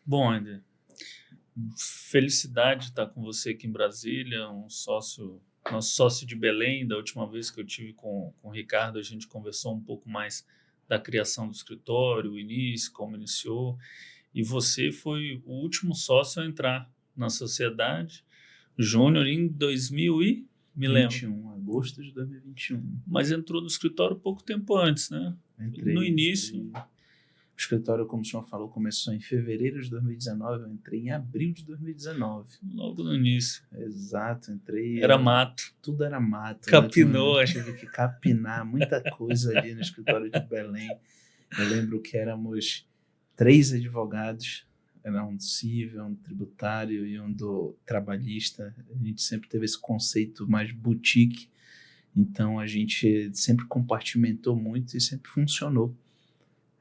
Bom, André, felicidade estar com você aqui em Brasília, nosso sócio de Belém. Da última vez que eu tive com o Ricardo, a gente conversou um pouco mais da criação do escritório, o início, como iniciou, e você foi o último sócio a entrar na sociedade, júnior, em 2000 e, me lembro, 21, agosto de 2021. mas entrou no escritório pouco tempo antes, né? No início. O escritório, como o senhor falou, começou em fevereiro de 2019, eu entrei em abril de 2019. Logo no início. Exato, entrei... Era mato. Tudo era mato. Capinou. Né? Tive que capinar muita coisa ali no escritório de Belém. Eu lembro que éramos 3 advogados, era um do civil, um tributário e um do trabalhista. A gente sempre teve esse conceito mais boutique, então a gente sempre compartimentou muito e sempre funcionou.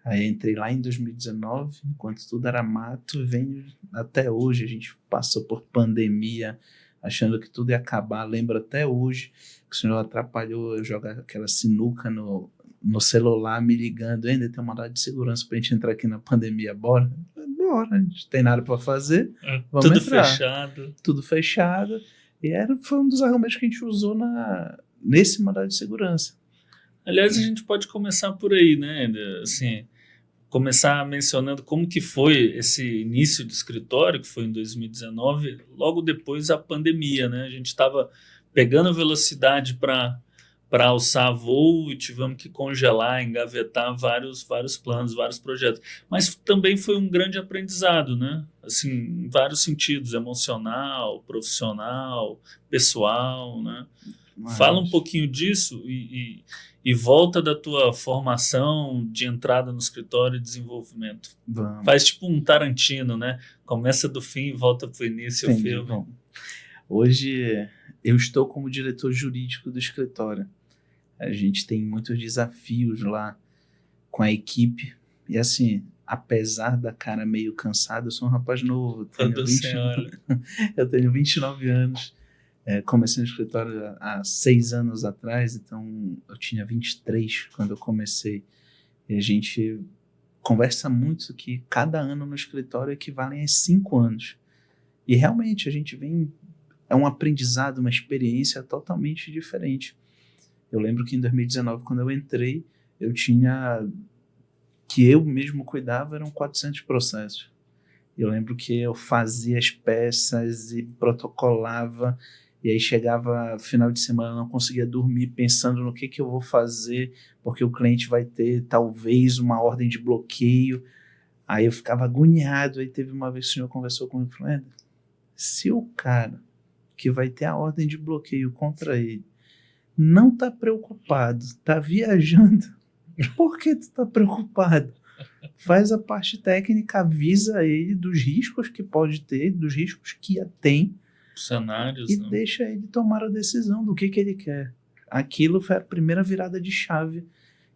Aí entrei lá em 2019, enquanto tudo era mato, venho até hoje. A gente passou por pandemia, achando que tudo ia acabar. Lembro até hoje que o senhor atrapalhou eu jogar aquela sinuca no celular, me ligando. Ainda tem uma hora de segurança pra gente entrar aqui na pandemia, bora? Bora, a gente tem nada para fazer, vamos Tudo entrar. fechado. Tudo fechado. E foi um dos argumentos que a gente usou nesse mandado de segurança. Aliás, a gente pode começar por aí, né? Assim, começar mencionando como que foi esse início do escritório, que foi em 2019, logo depois da pandemia, né? A gente estava pegando velocidade para alçar voo e tivemos que congelar, engavetar vários planos, vários projetos. Mas também foi um grande aprendizado, né? Assim, em vários sentidos, emocional, profissional, pessoal, né? Fala um pouquinho disso e volta da tua formação de entrada no escritório e desenvolvimento. Vamos. Faz tipo um Tarantino, né? Começa do fim e volta para o início. Entendi, o filme. Bom. Hoje eu estou como diretor jurídico do escritório. A gente tem muitos desafios lá com a equipe. E assim, apesar da cara meio cansada, eu sou um rapaz novo. Eu tenho 29 anos. Comecei no escritório há 6 anos atrás, então eu tinha 23 quando eu comecei. E a gente conversa muito que cada ano no escritório equivale a 5 anos. E realmente a gente é um aprendizado, uma experiência totalmente diferente. Eu lembro que em 2019, quando eu entrei, que eu mesmo cuidava, eram 400 processos. Eu lembro que eu fazia as peças e protocolava. E aí chegava final de semana, não conseguia dormir pensando no que eu vou fazer, porque o cliente vai ter talvez uma ordem de bloqueio. Aí eu ficava agoniado. Aí teve uma vez que o senhor conversou comigo e falou: se o cara que vai ter a ordem de bloqueio contra ele não está preocupado, está viajando, por que tu está preocupado? Faz a parte técnica, avisa ele dos riscos que pode ter, dos riscos que tem, cenários, e deixa ele tomar a decisão do que ele quer. Aquilo foi a primeira virada de chave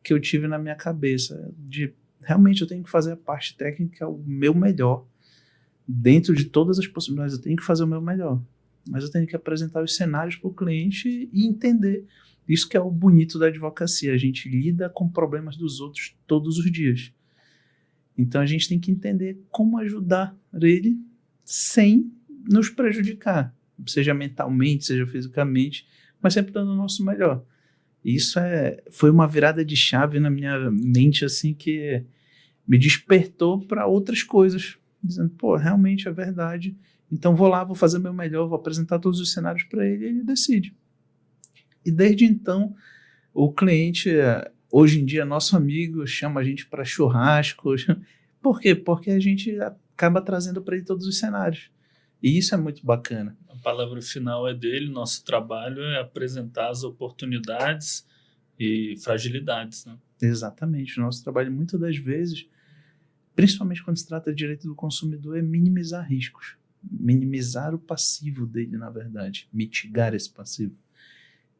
que eu tive na minha cabeça, de realmente eu tenho que fazer a parte técnica o meu melhor. Dentro de todas as possibilidades eu tenho que fazer o meu melhor, mas eu tenho que apresentar os cenários para o cliente e entender. Isso que é o bonito da advocacia, a gente lida com problemas dos outros todos os dias. Então a gente tem que entender como ajudar ele sem nos prejudicar, seja mentalmente, seja fisicamente, mas sempre dando o nosso melhor. Isso foi uma virada de chave na minha mente, assim, que me despertou para outras coisas, dizendo, realmente é verdade, então vou lá, vou fazer o meu melhor, vou apresentar todos os cenários para ele e ele decide. E desde então, o cliente, hoje em dia, nosso amigo, chama a gente para churrascos. Por quê? Porque a gente acaba trazendo para ele todos os cenários. E isso é muito bacana. A palavra final é dele, nosso trabalho é apresentar as oportunidades e fragilidades, né? Exatamente. O nosso trabalho, muitas das vezes, principalmente quando se trata de direito do consumidor, é minimizar riscos. Minimizar o passivo dele, na verdade. Mitigar esse passivo.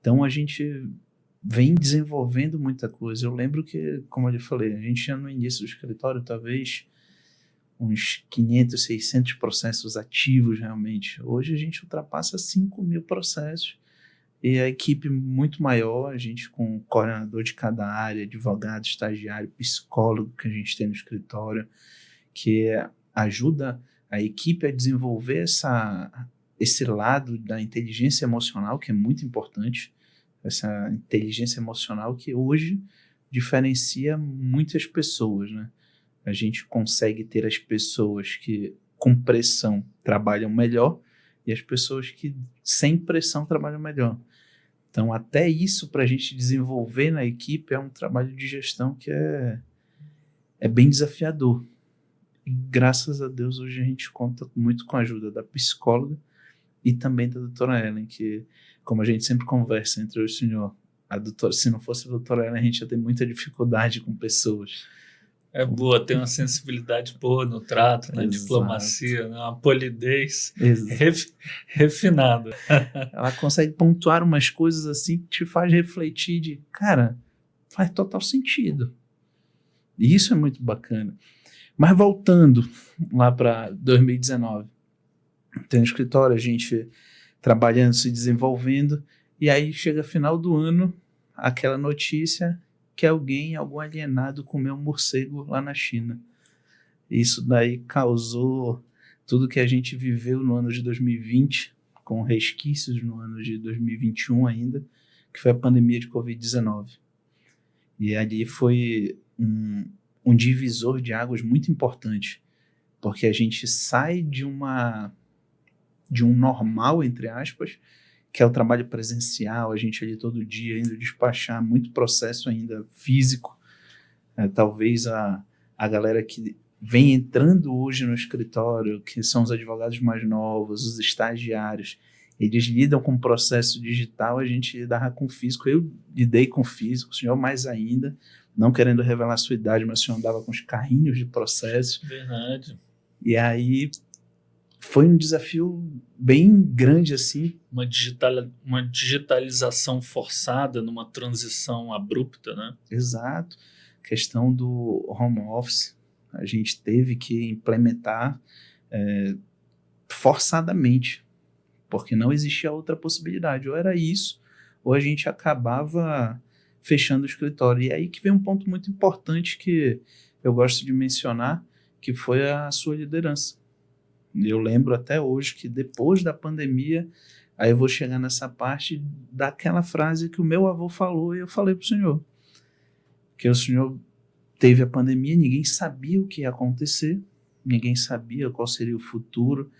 Então, a gente vem desenvolvendo muita coisa. Eu lembro que, como eu lhe falei, a gente tinha no início do escritório, talvez, uns 500, 600 processos ativos realmente. Hoje a gente ultrapassa 5.000 processos e a equipe muito maior, a gente com coordenador de cada área, advogado, estagiário, psicólogo que a gente tem no escritório, que ajuda a equipe a desenvolver esse lado da inteligência emocional, que é muito importante, essa inteligência emocional que hoje diferencia muitas pessoas, né? A gente consegue ter as pessoas que com pressão trabalham melhor e as pessoas que sem pressão trabalham melhor. Então, até isso para a gente desenvolver na equipe é um trabalho de gestão que é bem desafiador. E graças a Deus hoje a gente conta muito com a ajuda da psicóloga e também da doutora Ellen, que, como a gente sempre conversa entre eu e o senhor, se não fosse a doutora Ellen, a gente ia ter muita dificuldade com pessoas. É boa, tem uma sensibilidade boa no trato, na Exato. diplomacia, né? Uma polidez Exato. refinada. Ela consegue pontuar umas coisas assim que te faz refletir de, cara, faz total sentido. E isso é muito bacana. Mas voltando lá para 2019, tem um escritório, a gente trabalhando, se desenvolvendo, e aí chega final do ano, aquela notícia que algum alienado comeu um morcego lá na China. Isso daí causou tudo que a gente viveu no ano de 2020, com resquícios no ano de 2021 ainda, que foi a pandemia de Covid-19. E ali foi um divisor de águas muito importante, porque a gente sai de um normal, entre aspas, que é o trabalho presencial, a gente ali todo dia indo despachar, muito processo ainda físico. Talvez a galera que vem entrando hoje no escritório, que são os advogados mais novos, os estagiários, eles lidam com o processo digital, a gente lidava com físico. Eu lidei com físico, o senhor mais ainda, não querendo revelar a sua idade, mas o senhor andava com os carrinhos de processo. Verdade. E aí foi um desafio bem grande, assim. Uma digitalização forçada numa transição abrupta, né? Exato. Questão do home office, a gente teve que implementar forçadamente, porque não existia outra possibilidade. Ou era isso, ou a gente acabava fechando o escritório. E aí que vem um ponto muito importante que eu gosto de mencionar, que foi a sua liderança. Eu lembro até hoje que depois da pandemia, aí eu vou chegar nessa parte daquela frase que o meu avô falou e eu falei para o senhor. Que o senhor teve a pandemia, ninguém sabia o que ia acontecer, ninguém sabia qual seria o futuro.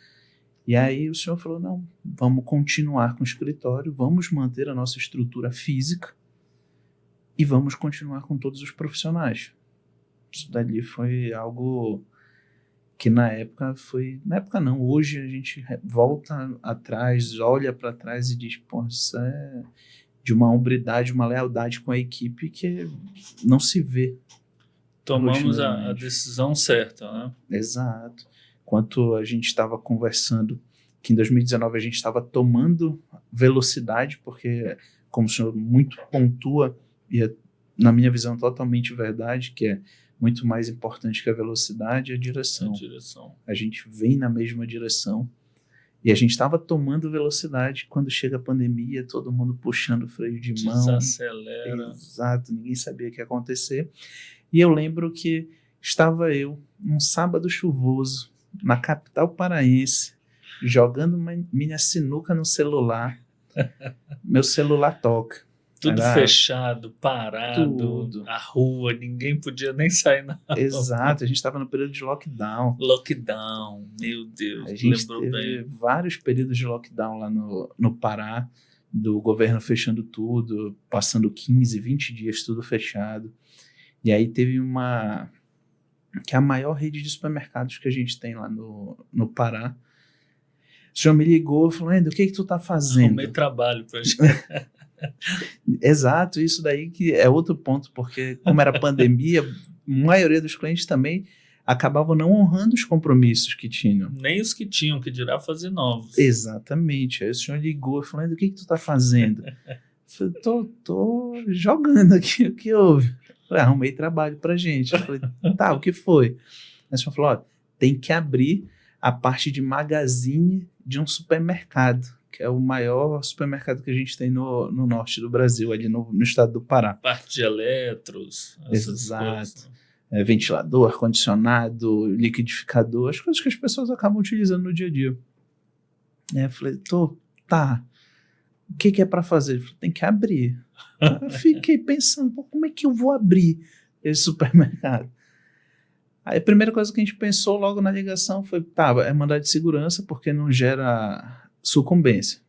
E aí o senhor falou, não, vamos continuar com o escritório, vamos manter a nossa estrutura física e vamos continuar com todos os profissionais. Isso dali foi algo que na época não, hoje a gente volta atrás, olha para trás e diz, pô, isso é de uma hombridade, uma lealdade com a equipe que não se vê. Tomamos a decisão certa, né? Exato. Enquanto a gente estava conversando que em 2019 a gente estava tomando velocidade, porque, como o senhor muito pontua, e é, na minha visão, totalmente verdade, que é muito mais importante que a velocidade, a direção. A gente vem na mesma direção. E a gente estava tomando velocidade quando chega a pandemia, todo mundo puxando o freio de mão. Desacelera. Exato, ninguém sabia o que ia acontecer. E eu lembro que estava eu, num sábado chuvoso, na capital paraense, jogando minha sinuca no celular. Meu celular toca. Tudo fechado, parado, tudo. A rua, ninguém podia nem sair na rua. Exato, a gente estava no período de lockdown. Lockdown, meu Deus, a gente lembrou teve bem. Vários períodos de lockdown lá no Pará, do governo fechando tudo, passando 15, 20 dias tudo fechado. E aí teve que é a maior rede de supermercados que a gente tem lá no Pará. O senhor me ligou e falou, o que tu tá fazendo? Arrumei trabalho pra gente. Exato, isso daí que é outro ponto, porque como era pandemia, a maioria dos clientes também acabavam não honrando os compromissos que tinham. Nem os que tinham, que dirá fazer novos. Exatamente. Aí o senhor ligou e falou, o que tu tá fazendo? Eu falei, tô jogando aqui, o que houve? Eu falei, arrumei trabalho pra gente. Eu falei, tá, o que foi? Aí o senhor falou, tem que abrir a parte de magazine de um supermercado, que é o maior supermercado que a gente tem no norte do Brasil, ali no estado do Pará. Parte de eletros, essas Exato. coisas. ventilador, ar-condicionado, liquidificador, as coisas que as pessoas acabam utilizando no dia a dia. Eu falei, tá, o que é para fazer? Ele falou, tem que abrir. Eu fiquei pensando, como é que eu vou abrir esse supermercado? Aí a primeira coisa que a gente pensou logo na ligação foi, tá, é mandado de segurança porque não gera sucumbência.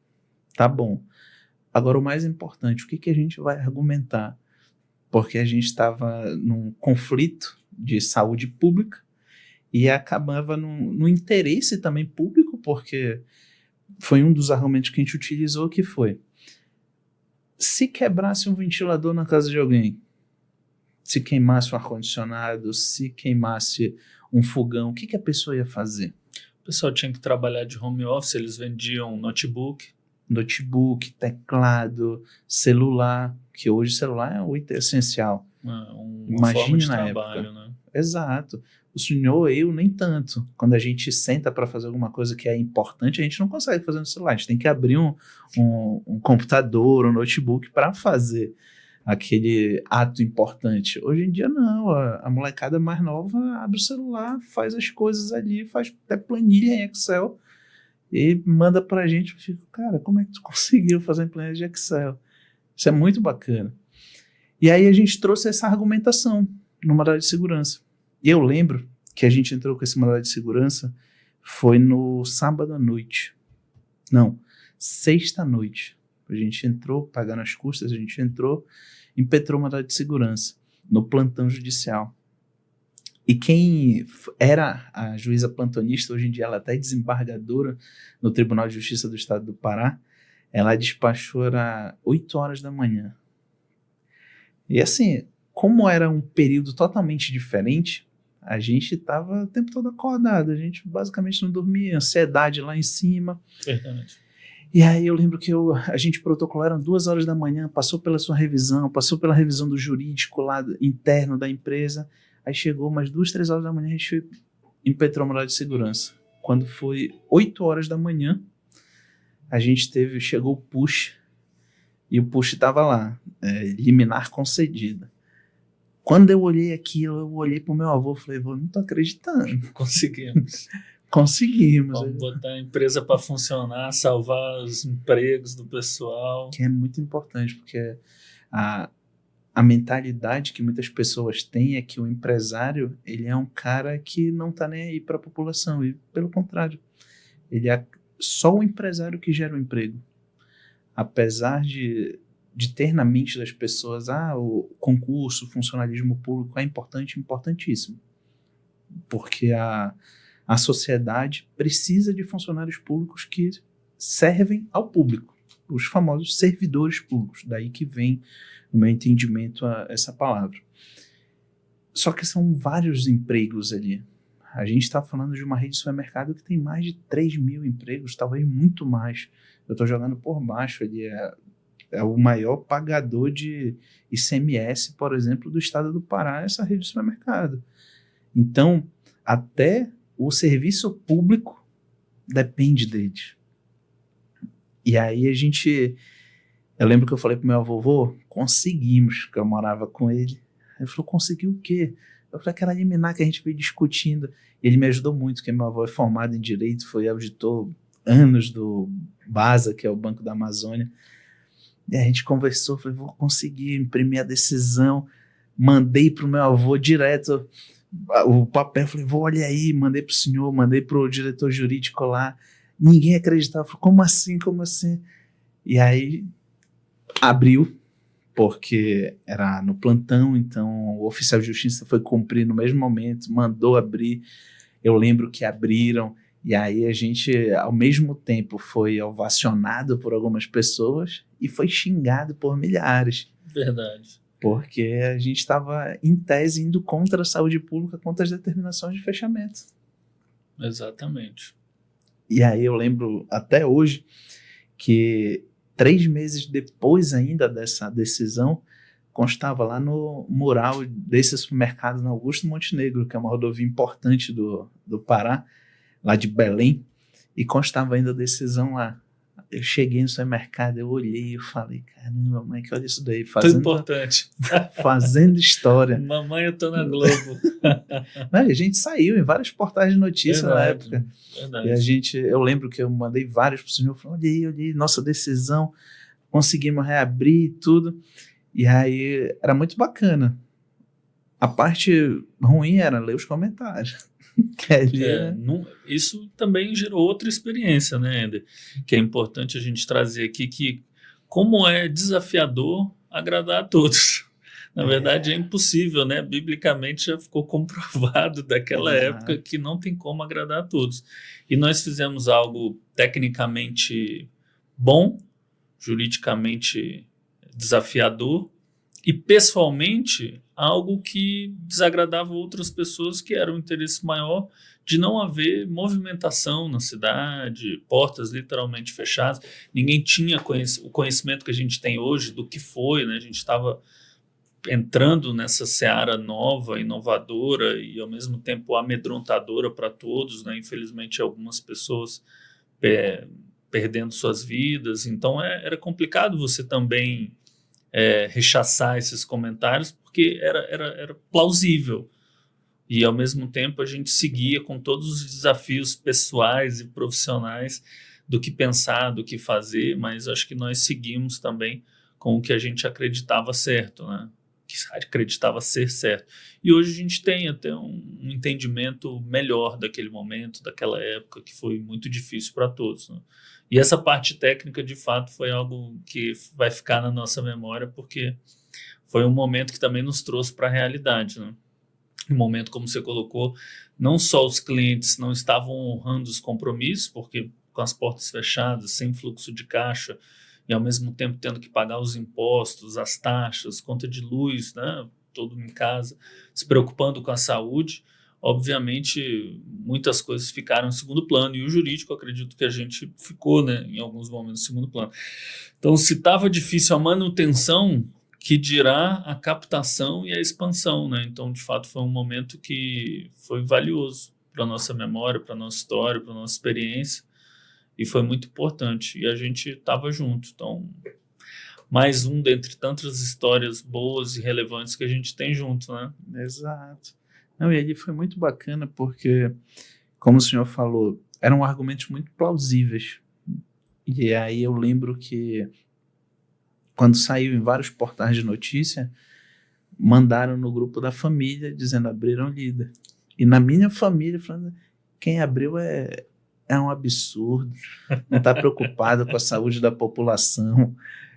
Tá bom. Agora o mais importante, o que a gente vai argumentar? Porque a gente estava num conflito de saúde pública e acabava no interesse também público, porque foi um dos argumentos que a gente utilizou, que foi, se quebrasse um ventilador na casa de alguém, se queimasse um ar-condicionado, se queimasse um fogão, o que a pessoa ia fazer? O pessoal tinha que trabalhar de home office, eles vendiam notebook, teclado, celular, que hoje celular é o item essencial. Uma forma de trabalho, né? Exato. O senhor, eu, nem tanto. Quando a gente senta para fazer alguma coisa que é importante, a gente não consegue fazer no celular. A gente tem que abrir um computador, um notebook para fazer aquele ato importante. Hoje em dia, não. A molecada mais nova abre o celular, faz as coisas ali, faz até planilha em Excel e manda pra gente. Eu fico, cara, como é que tu conseguiu fazer em planilha de Excel? Isso é muito bacana. E aí a gente trouxe essa argumentação no mandado de segurança. E eu lembro que a gente entrou com esse mandado de segurança foi no sábado à noite. Não, sexta à noite. A gente entrou, pagando as custas, a gente entrou, impetrou o mandado de segurança no plantão judicial. E quem era a juíza plantonista, hoje em dia ela até é desembargadora no Tribunal de Justiça do Estado do Pará, ela despachou às 8 horas da manhã. E assim, como era um período totalmente diferente, a gente estava o tempo todo acordado, a gente basicamente não dormia, ansiedade lá em cima. Verdade. E aí eu lembro que a gente protocolaram 2 horas da manhã, passou pela sua revisão, passou pela revisão do jurídico lá interno da empresa, aí chegou umas 2, 3 horas da manhã, a gente impetrou o mandado de segurança. Quando foi 8 horas da manhã, a gente chegou o push, e o push estava lá, liminar concedida. Quando eu olhei aquilo, eu olhei pro meu avô e falei, vô, não tô acreditando. Conseguimos. Conseguimos. Vamos botar a empresa para funcionar, salvar os empregos do pessoal. Que é muito importante, porque a mentalidade que muitas pessoas têm é que o empresário, ele é um cara que não tá nem aí para a população, e pelo contrário, ele é só o empresário que gera o emprego. Apesar de ter na mente das pessoas, o concurso, o funcionalismo público é importante, importantíssimo. Porque a sociedade precisa de funcionários públicos que servem ao público, os famosos servidores públicos, daí que vem, no meu entendimento, essa palavra. Só que são vários empregos ali. A gente está falando de uma rede de supermercado que tem mais de 3 mil empregos, talvez muito mais. Eu estou jogando por baixo ali, é o maior pagador de ICMS, por exemplo, do estado do Pará, essa rede de supermercado. Então, até o serviço público depende deles. E aí eu lembro que eu falei pro meu avô, conseguimos, que eu morava com ele. Ele falou, conseguiu o quê? Eu falei, aquela liminar que a gente veio discutindo. E ele me ajudou muito, porque meu avô é formado em Direito, foi auditor anos do BASA, que é o Banco da Amazônia. E a gente conversou, falei, vou conseguir imprimir a decisão. Mandei pro meu avô direto o papel, falei, vou olhar aí, mandei pro senhor, mandei pro diretor jurídico lá. Ninguém acreditava, falei, como assim, como assim? E aí abriu, porque era no plantão, então o oficial de justiça foi cumprir no mesmo momento, mandou abrir. Eu lembro que abriram, e aí a gente, ao mesmo tempo, foi ovacionado por algumas pessoas e foi xingado por milhares. Verdade. Porque a gente estava, em tese, indo contra a saúde pública, contra as determinações de fechamento. Exatamente. E aí eu lembro até hoje que 3 meses depois ainda dessa decisão, constava lá no mural desse supermercado na Augusto Montenegro, que é uma rodovia importante do Pará, lá de Belém, e constava ainda a decisão lá. Eu cheguei no supermercado, eu olhei e eu falei, caramba, mãe, que olha isso daí, Tão importante. fazendo história. Mamãe, eu tô na Globo. A gente saiu em vários portais de notícia na época. Verdade. Eu lembro que eu mandei vários pro senhor, falei, olha aí, nossa decisão, conseguimos reabrir e tudo. E aí era muito bacana. A parte ruim era ler os comentários. Isso também gerou outra experiência, né, Ender? Que é importante a gente trazer aqui, que como é desafiador agradar a todos. Na verdade, é impossível, né? Biblicamente já ficou comprovado daquela época que não tem como agradar a todos. E nós fizemos algo tecnicamente bom, juridicamente desafiador, e pessoalmente algo que desagradava outras pessoas, que era o interesse maior de não haver movimentação na cidade, portas literalmente fechadas. Ninguém tinha o conhecimento que a gente tem hoje do que foi, né? A gente estava entrando nessa seara nova, inovadora e ao mesmo tempo amedrontadora para todos, né? Infelizmente algumas pessoas perdendo suas vidas, então era complicado você também rechaçar esses comentários, porque era plausível. E, ao mesmo tempo, a gente seguia com todos os desafios pessoais e profissionais do que pensar, do que fazer, mas acho que nós seguimos também com o que a gente acreditava certo, né? Que acreditava ser certo. E hoje a gente tem até um entendimento melhor daquele momento, daquela época, que foi muito difícil para todos, né? E essa parte técnica, de fato, foi algo que vai ficar na nossa memória, porque foi um momento que também nos trouxe para a realidade, né? Um momento, como você colocou, não só os clientes não estavam honrando os compromissos, porque com as portas fechadas, sem fluxo de caixa, e ao mesmo tempo tendo que pagar os impostos, as taxas, conta de luz, né? Todo em casa, se preocupando com a saúde. Obviamente, muitas coisas ficaram em segundo plano, e o jurídico, acredito que a gente ficou, né, em alguns momentos, em segundo plano. Então, se estava difícil a manutenção, que dirá a captação e a expansão, né? Então, de fato, foi um momento que foi valioso para a nossa memória, para a nossa história, para a nossa experiência, e foi muito importante, e a gente estava junto. Então, mais um dentre tantas histórias boas e relevantes que a gente tem junto, né? Exato. Não, e ali foi muito bacana porque, como o senhor falou, eram argumentos muito plausíveis. E aí eu lembro que, quando saiu em vários portais de notícia, mandaram no grupo da família dizendo, abriram líder. E na minha família, falando, quem abriu é um absurdo, não está preocupado com a saúde da população.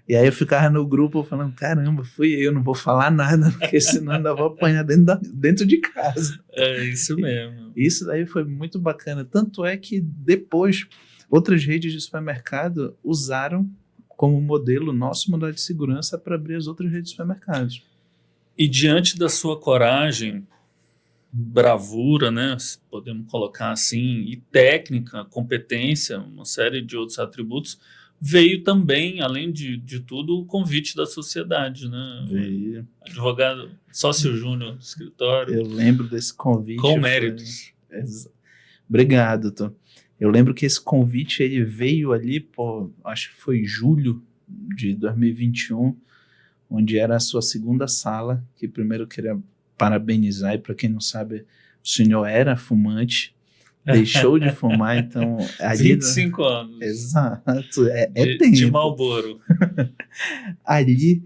E aí eu ficava no grupo falando, caramba, fui eu, não vou falar nada, porque senão ainda vou apanhar dentro de casa. É isso mesmo. Isso daí foi muito bacana. Tanto é que depois outras redes de supermercado usaram como modelo nosso modelo de segurança para abrir as outras redes de supermercados. E diante da sua coragem, bravura, né, podemos colocar assim, e técnica, competência, uma série de outros atributos, veio também, além de tudo, o convite da sociedade, né? Veio. Advogado, sócio júnior do escritório. Eu lembro desse convite. Com méritos. Obrigado, doutor. Eu lembro que esse convite ele veio ali, acho que foi julho de 2021, onde era a sua segunda sala, que primeiro eu queria parabenizar, e para quem não sabe, o senhor era fumante, deixou de fumar, então... Ali, 25 anos. Exato, tempo. De Marlboro. Ali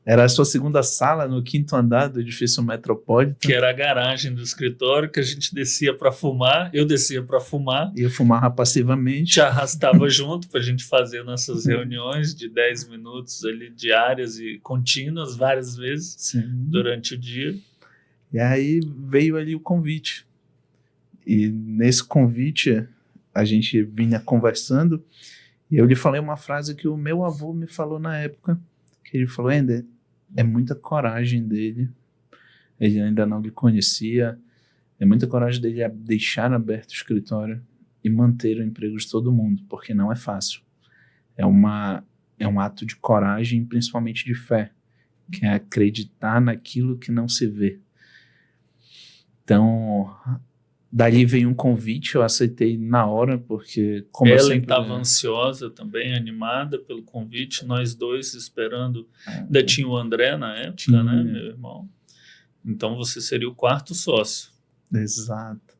era a sua segunda sala, no 5º andar do edifício Metropolitan. Que era a garagem do escritório, que a gente descia para fumar, eu descia para fumar. E eu fumava passivamente. Te arrastava junto para a gente fazer nossas reuniões de 10 minutos ali, diárias e contínuas, várias vezes. Sim. Durante o dia. E aí veio ali o convite. E nesse convite a gente vinha conversando, e eu lhe falei uma frase que o meu avô me falou na época, que ele falou, Ender, é muita coragem dele, ele ainda não lhe conhecia, é muita coragem dele deixar aberto o escritório e manter o emprego de todo mundo, porque não é fácil. É um ato de coragem, principalmente de fé, que é acreditar naquilo que não se vê. Então, Dali veio um convite, eu aceitei na hora, porque como eu Ela sempre... estava ansiosa também, animada pelo convite, nós dois esperando. Ainda tinha o André na época, Tinha. né, meu irmão? Então você seria o quarto sócio. Exato.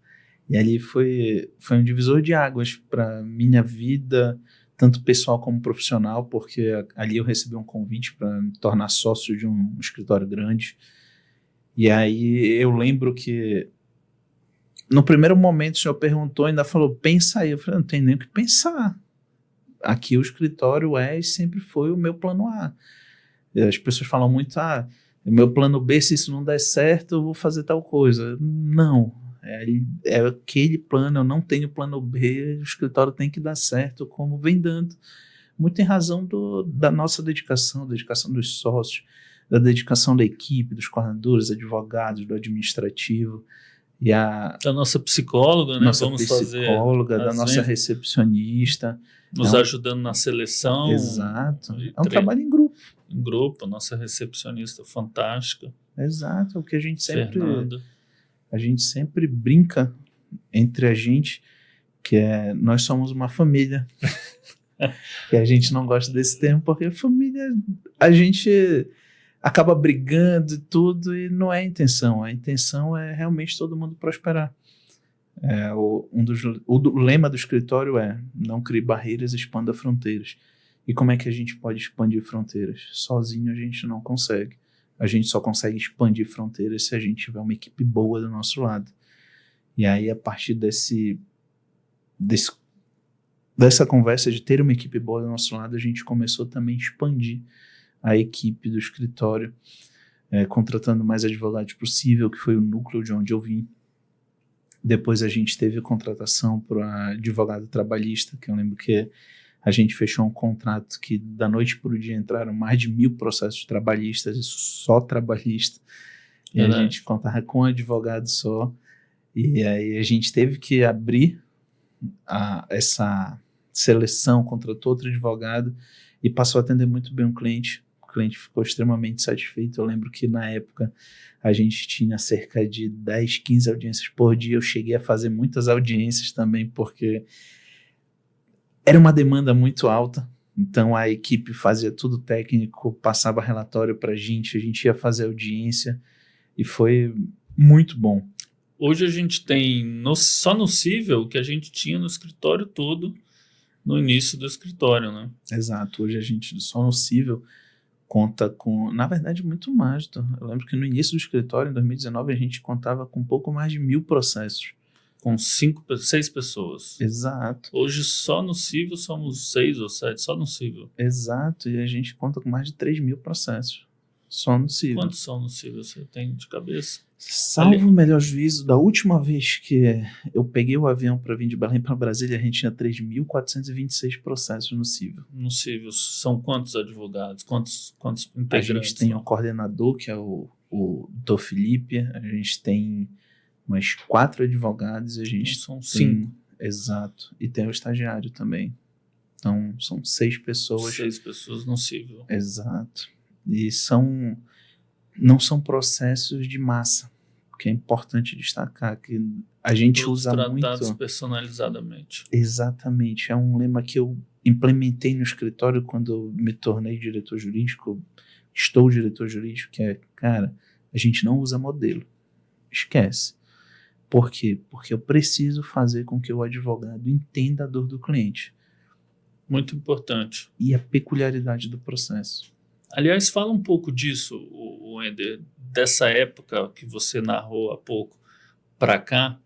E ali foi um divisor de águas para minha vida, tanto pessoal como profissional, porque ali eu recebi um convite para me tornar sócio de um escritório grande. E aí eu lembro que no primeiro momento o senhor perguntou, ainda falou, pensa aí. Eu falei, não tem nem o que pensar. Aqui o escritório e sempre foi o meu plano A. E as pessoas falam muito, o meu plano B, se isso não der certo, eu vou fazer tal coisa. Não, é aquele plano, eu não tenho plano B, o escritório tem que dar certo, como vem dando. Muito em razão da nossa dedicação dos sócios, da dedicação da equipe, dos coordenadores, advogados, do administrativo. Da nossa psicóloga, né? Nossa Vamos psicóloga, fazer da nossa recepcionista. nos ajudando na seleção. Exato. É um trabalho em grupo. Em grupo, a nossa recepcionista fantástica. Exato, o que a gente Fernanda. A gente sempre brinca entre a gente, que nós somos uma família. E a gente não gosta desse termo, porque família, a gente acaba brigando e tudo, e não é a intenção. A intenção é realmente todo mundo prosperar. O lema do escritório é: não crie barreiras, expanda fronteiras. E como é que a gente pode expandir fronteiras? Sozinho a gente não consegue. A gente só consegue expandir fronteiras se a gente tiver uma equipe boa do nosso lado. E aí, a partir dessa conversa de ter uma equipe boa do nosso lado, a gente começou também a expandir a equipe do escritório, contratando mais advogados possível, que foi o núcleo de onde eu vim. Depois a gente teve a contratação para advogado trabalhista, que eu lembro que a gente fechou um contrato que da noite para o dia entraram mais de 1.000 processos trabalhistas, isso só trabalhista, e a gente contava com um advogado só, e aí a gente teve que abrir essa seleção, contratou outro advogado e passou a atender muito bem o cliente ficou extremamente satisfeito. Eu lembro que na época a gente tinha cerca de 10, 15 audiências por dia, eu cheguei a fazer muitas audiências também, porque era uma demanda muito alta, então a equipe fazia tudo técnico, passava relatório para a gente ia fazer audiência, e foi muito bom. Hoje a gente tem só no Cível o que a gente tinha no escritório todo, no início do escritório, né? Exato, hoje a gente só no Cível conta com, na verdade, muito mais. Eu lembro que no início do escritório, em 2019, a gente contava com um pouco mais de 1.000 processos. Com 6 pessoas. Exato. Hoje só no Cível somos 6 ou 7, só no Cível. Exato, e a gente conta com mais de 3.000 processos, só no Cível. Quantos são no Cível, você tem de cabeça? Salvo o melhor juízo, da última vez que eu peguei o avião para vir de Belém para Brasília, a gente tinha 3.426 processos no Cível. No Cível, são quantos advogados? Quantos integrantes? A gente tem um coordenador, que é o Dr. Felipe, a gente tem mais 4 advogados, a gente são 5. Exato, e tem o estagiário também. Então, são 6 pessoas. 6 pessoas no Cível. Exato. E não são processos de massa, que é importante destacar, que a gente todos usa tratados muito personalizadamente. Exatamente, é um lema que eu implementei no escritório quando eu me tornei diretor jurídico, estou diretor jurídico, que é, cara, a gente não usa modelo, esquece. Por quê? Porque eu preciso fazer com que o advogado entenda a dor do cliente. Muito importante. E a peculiaridade do processo. Aliás, fala um pouco disso, Wender, dessa época que você narrou há pouco para cá,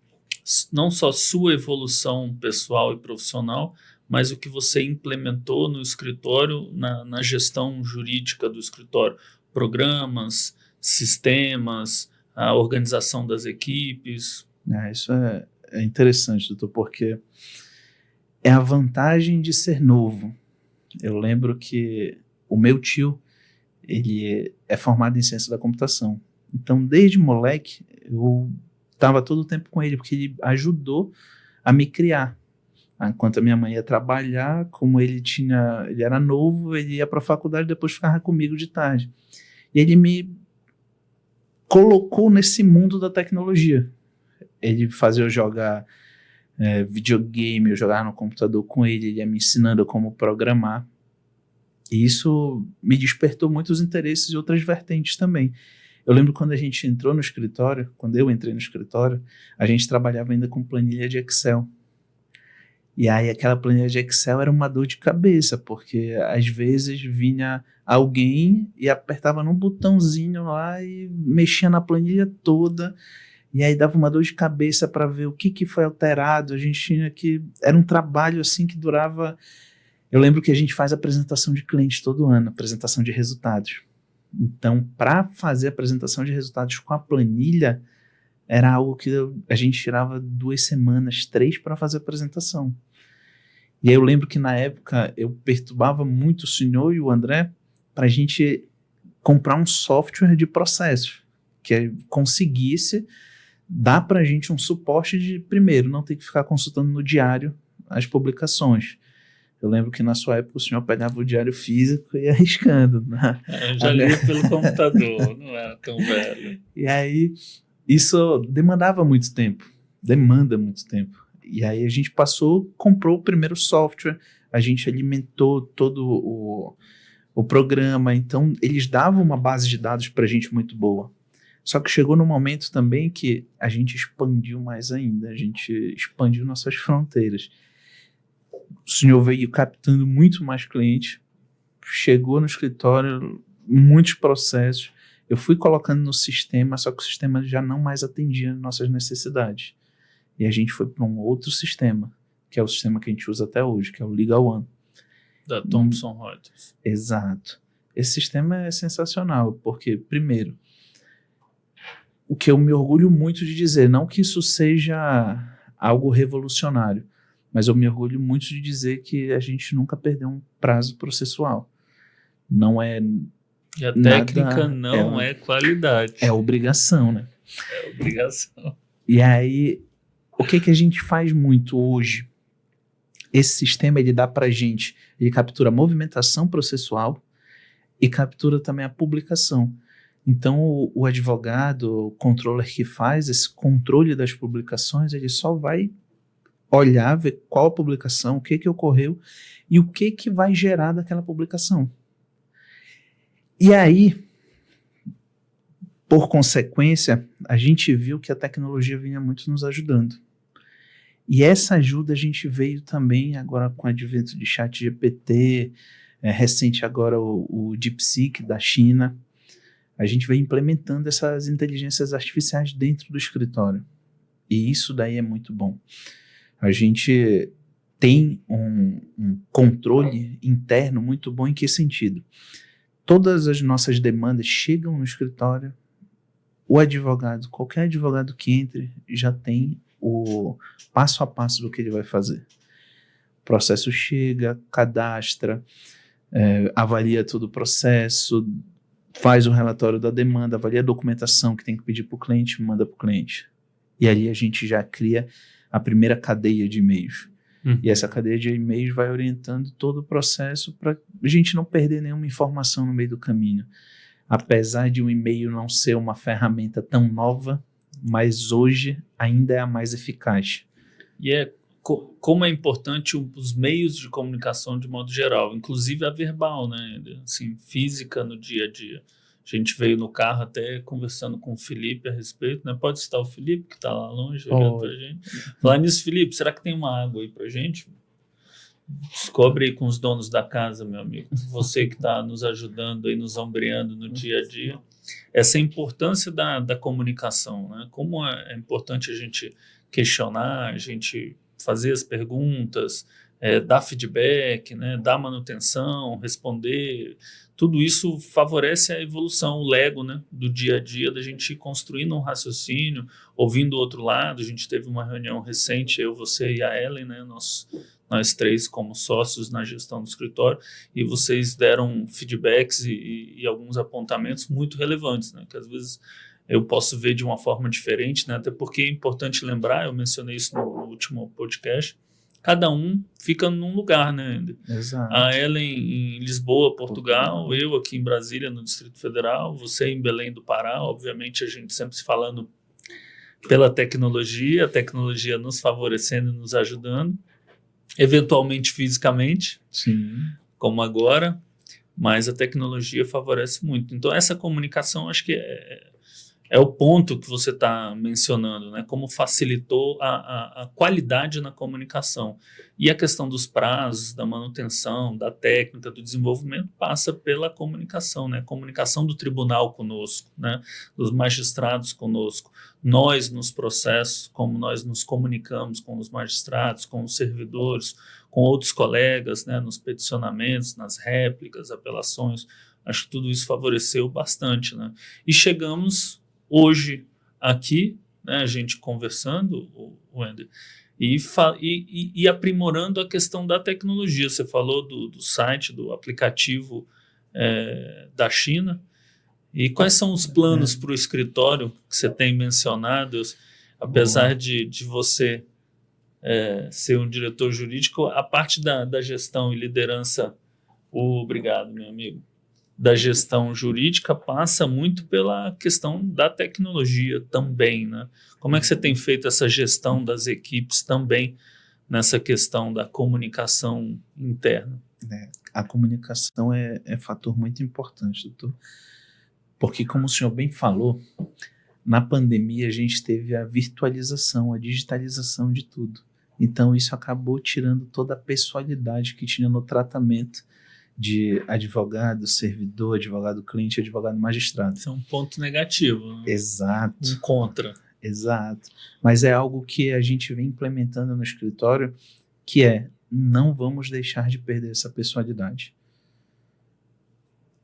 não só sua evolução pessoal e profissional, mas o que você implementou no escritório, na gestão jurídica do escritório, programas, sistemas, a organização das equipes. Isso é interessante, doutor, porque é a vantagem de ser novo. Eu lembro que o meu tio, ele é formado em ciência da computação. Então, desde moleque, eu estava todo o tempo com ele, porque ele ajudou a me criar. Enquanto a minha mãe ia trabalhar, como ele era novo, ele ia para a faculdade e depois ficava comigo de tarde. E ele me colocou nesse mundo da tecnologia. ele fazia eu jogar videogame, eu jogava no computador com ele ia me ensinando como programar. E isso me despertou muitos interesses e outras vertentes também. Eu lembro quando a gente entrou no escritório, quando eu entrei no escritório, a gente trabalhava ainda com planilha de Excel. E aí aquela planilha de Excel era uma dor de cabeça, porque às vezes vinha alguém e apertava num botãozinho lá e mexia na planilha toda, e aí dava uma dor de cabeça para ver o que foi alterado. A gente tinha que... Era um trabalho assim que durava... Eu lembro que a gente faz apresentação de cliente todo ano, apresentação de resultados. Então, para fazer a apresentação de resultados com a planilha, era algo que a gente tirava 2 semanas, 3 para fazer a apresentação. E aí eu lembro que na época eu perturbava muito o senhor e o André para a gente comprar um software de processos que conseguisse dar para a gente um suporte de, primeiro, não ter que ficar consultando no diário as publicações. Eu lembro que na sua época o senhor pegava o diário físico e ia arriscando. Né? Eu já li pelo computador, não era tão velho. E aí isso demanda muito tempo. E aí a gente comprou o primeiro software, a gente alimentou todo o programa, então eles davam uma base de dados para a gente muito boa. Só que chegou no momento também que a gente expandiu mais ainda, a gente expandiu nossas fronteiras. O senhor veio captando muito mais clientes, chegou no escritório, muitos processos, eu fui colocando no sistema, só que o sistema já não mais atendia nossas necessidades. E a gente foi para um outro sistema, que é o sistema que a gente usa até hoje, que é o Legal One. Da Thomson Reuters. Exato. Esse sistema é sensacional, porque, primeiro, o que eu me orgulho muito de dizer, não que isso seja algo revolucionário, mas eu me orgulho muito de dizer que a gente nunca perdeu um prazo processual. Não é E a nada, técnica não é qualidade. É obrigação, né? É obrigação. E aí, o que a gente faz muito hoje? Esse sistema, ele dá pra gente, ele captura a movimentação processual e captura também a publicação. Então, o advogado, o controller que faz esse controle das publicações, ele só vai olhar, ver qual a publicação, o que ocorreu e o que vai gerar daquela publicação. E aí, por consequência, a gente viu que a tecnologia vinha muito nos ajudando. E essa ajuda a gente veio também agora com o advento de ChatGPT, recente agora o DeepSeek da China. A gente vem implementando essas inteligências artificiais dentro do escritório. E isso daí é muito bom. A gente tem um controle interno muito bom. Em que sentido? Todas as nossas demandas chegam no escritório, o advogado, qualquer advogado que entre, já tem o passo a passo do que ele vai fazer. O processo chega, cadastra, avalia todo o processo, faz o relatório da demanda, avalia a documentação que tem que pedir para o cliente, manda para o cliente. E ali a gente já cria a primeira cadeia de e-mails. E essa cadeia de e-mails vai orientando todo o processo para a gente não perder nenhuma informação no meio do caminho. Apesar de um e-mail não ser uma ferramenta tão nova, mas hoje ainda é a mais eficaz. E como é importante os meios de comunicação de modo geral, inclusive a verbal, né? Assim, física no dia a dia. A gente veio no carro até conversando com o Felipe a respeito, né? Pode citar o Felipe, que está lá longe, olhando pra gente. Falar nisso, Felipe, será que tem uma água aí pra gente? Descobre aí com os donos da casa, meu amigo. Você que está nos ajudando aí, nos ombreando no dia a dia. Essa importância da comunicação, né? Como é importante a gente questionar, a gente fazer as perguntas, dar feedback, né? Dar manutenção, responder. Tudo isso favorece a evolução, o Lego, né? Do dia a dia, da gente ir construindo um raciocínio, ouvindo o outro lado. A gente teve uma reunião recente, eu, você e a Ellen, né? Nós três como sócios na gestão do escritório, e vocês deram feedbacks e alguns apontamentos muito relevantes, né? Que às vezes eu posso ver de uma forma diferente, né? Até porque é importante lembrar, eu mencionei isso no último podcast, cada um fica num lugar, né? Exato. A Ellen em Lisboa, Portugal, eu aqui em Brasília, no Distrito Federal, você em Belém do Pará, obviamente a gente sempre se falando pela tecnologia, a tecnologia nos favorecendo e nos ajudando, eventualmente fisicamente, Sim. como agora, mas a tecnologia favorece muito. Então, essa comunicação, acho que é o ponto que você está mencionando, né? Como facilitou a qualidade na comunicação. E a questão dos prazos, da manutenção, da técnica, do desenvolvimento, passa pela comunicação, né? Comunicação do tribunal conosco, né? Dos magistrados conosco. Nós, nos processos, como nós nos comunicamos com os magistrados, com os servidores, com outros colegas, né? Nos peticionamentos, nas réplicas, apelações. Acho que tudo isso favoreceu bastante, né? E chegamos hoje aqui, né, a gente conversando, Wender, e aprimorando a questão da tecnologia. Você falou do site, do aplicativo da China. E quais são os planos para o escritório que você tem mencionado? Apesar de você ser um diretor jurídico, a parte da gestão e liderança, obrigado, meu amigo, da gestão jurídica passa muito pela questão da tecnologia também, né? Como é que você tem feito essa gestão das equipes também nessa questão da comunicação interna? A comunicação é fator muito importante, doutor. Porque, como o senhor bem falou, na pandemia a gente teve a virtualização, a digitalização de tudo. Então, isso acabou tirando toda a pessoalidade que tinha no tratamento de advogado, servidor, advogado cliente, advogado magistrado. Isso é um ponto negativo. Né? Exato. Um contra. Exato. Mas é algo que a gente vem implementando no escritório, que não vamos deixar de perder essa pessoalidade.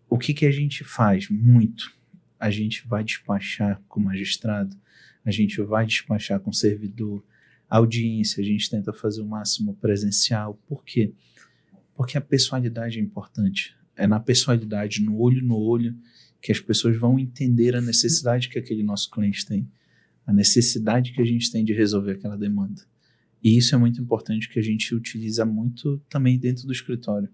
O que a gente faz? Muito. A gente vai despachar com o magistrado, a gente vai despachar com o servidor, audiência, a gente tenta fazer o máximo presencial. Por quê? Porque a pessoalidade é importante. É na pessoalidade, no olho, que as pessoas vão entender a necessidade que aquele nosso cliente tem, a necessidade que a gente tem de resolver aquela demanda. E isso é muito importante, que a gente utiliza muito também dentro do escritório.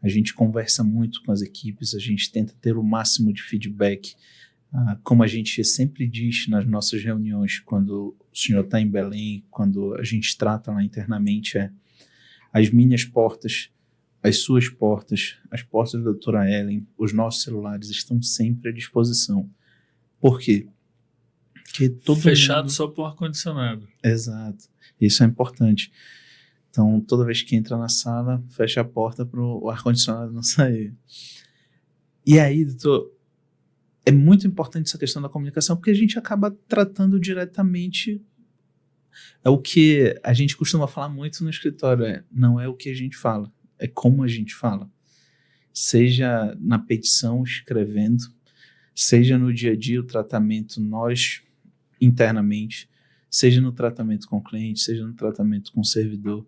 A gente conversa muito com as equipes, a gente tenta ter o máximo de feedback. Como a gente sempre diz nas nossas reuniões, quando o senhor está em Belém, quando a gente trata lá internamente, as minhas portas, as suas portas, as portas da doutora Ellen, os nossos celulares estão sempre à disposição. Por quê? Porque todo fechado mundo... só por ar-condicionado. Exato. Isso é importante. Então, toda vez que entra na sala, fecha a porta para o ar-condicionado não sair. E aí, doutor, é muito importante essa questão da comunicação, porque a gente acaba tratando diretamente. É o que a gente costuma falar muito no escritório, não é o que a gente fala, é como a gente fala. Seja na petição, escrevendo, seja no dia a dia o tratamento nós internamente, seja no tratamento com o cliente, seja no tratamento com o servidor.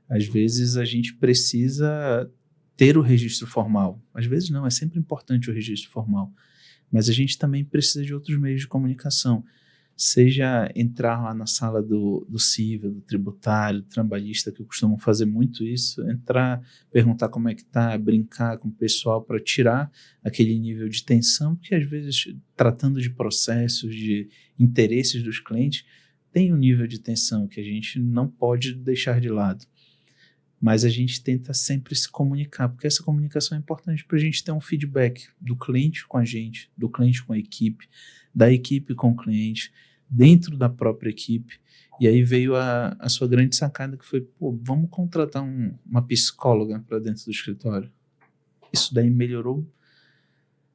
Às vezes a gente precisa ter o registro formal. Às vezes não, é sempre importante o registro formal. Mas a gente também precisa de outros meios de comunicação. Seja entrar lá na sala do civil, do tributário, do trabalhista, que eu costumo fazer muito isso, entrar, perguntar como é que está, brincar com o pessoal para tirar aquele nível de tensão, porque às vezes, tratando de processos, de interesses dos clientes, tem um nível de tensão que a gente não pode deixar de lado. Mas a gente tenta sempre se comunicar, porque essa comunicação é importante para a gente ter um feedback do cliente com a gente, do cliente com a equipe, da equipe com o cliente, dentro da própria equipe. E aí veio a sua grande sacada, que foi, vamos contratar uma psicóloga para dentro do escritório. Isso daí melhorou,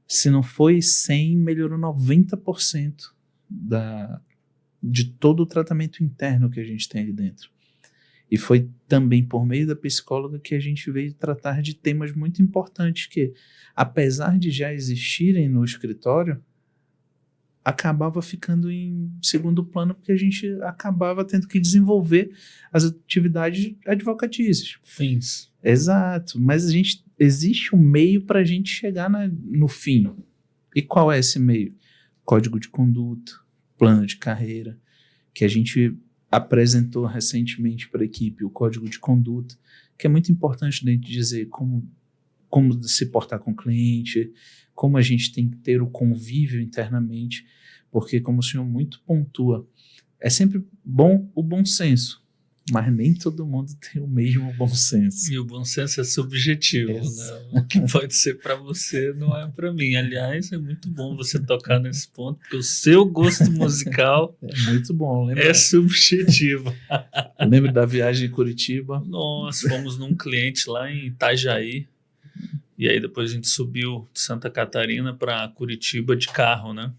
se não foi 100, melhorou 90% de todo o tratamento interno que a gente tem ali dentro. E foi também por meio da psicóloga que a gente veio tratar de temas muito importantes que, apesar de já existirem no escritório, acabava ficando em segundo plano, porque a gente acabava tendo que desenvolver as atividades advocatícias. Fins. Exato, mas existe um meio para a gente chegar no fim. E qual é esse meio? Código de conduta, plano de carreira, que a gente apresentou recentemente para a equipe, o código de conduta, que é muito importante a gente dizer como se portar com o cliente, como a gente tem que ter o convívio internamente, porque como o senhor muito pontua, é sempre bom o bom senso, mas nem todo mundo tem o mesmo bom senso. E o bom senso é subjetivo, né? O que pode ser para você não é para mim. Aliás, é muito bom você tocar nesse ponto, porque o seu gosto musical É muito bom, lembra? é subjetivo. Eu lembro da viagem em Curitiba. Nós fomos num cliente lá em Itajaí, e aí depois a gente subiu de Santa Catarina para Curitiba de carro, né?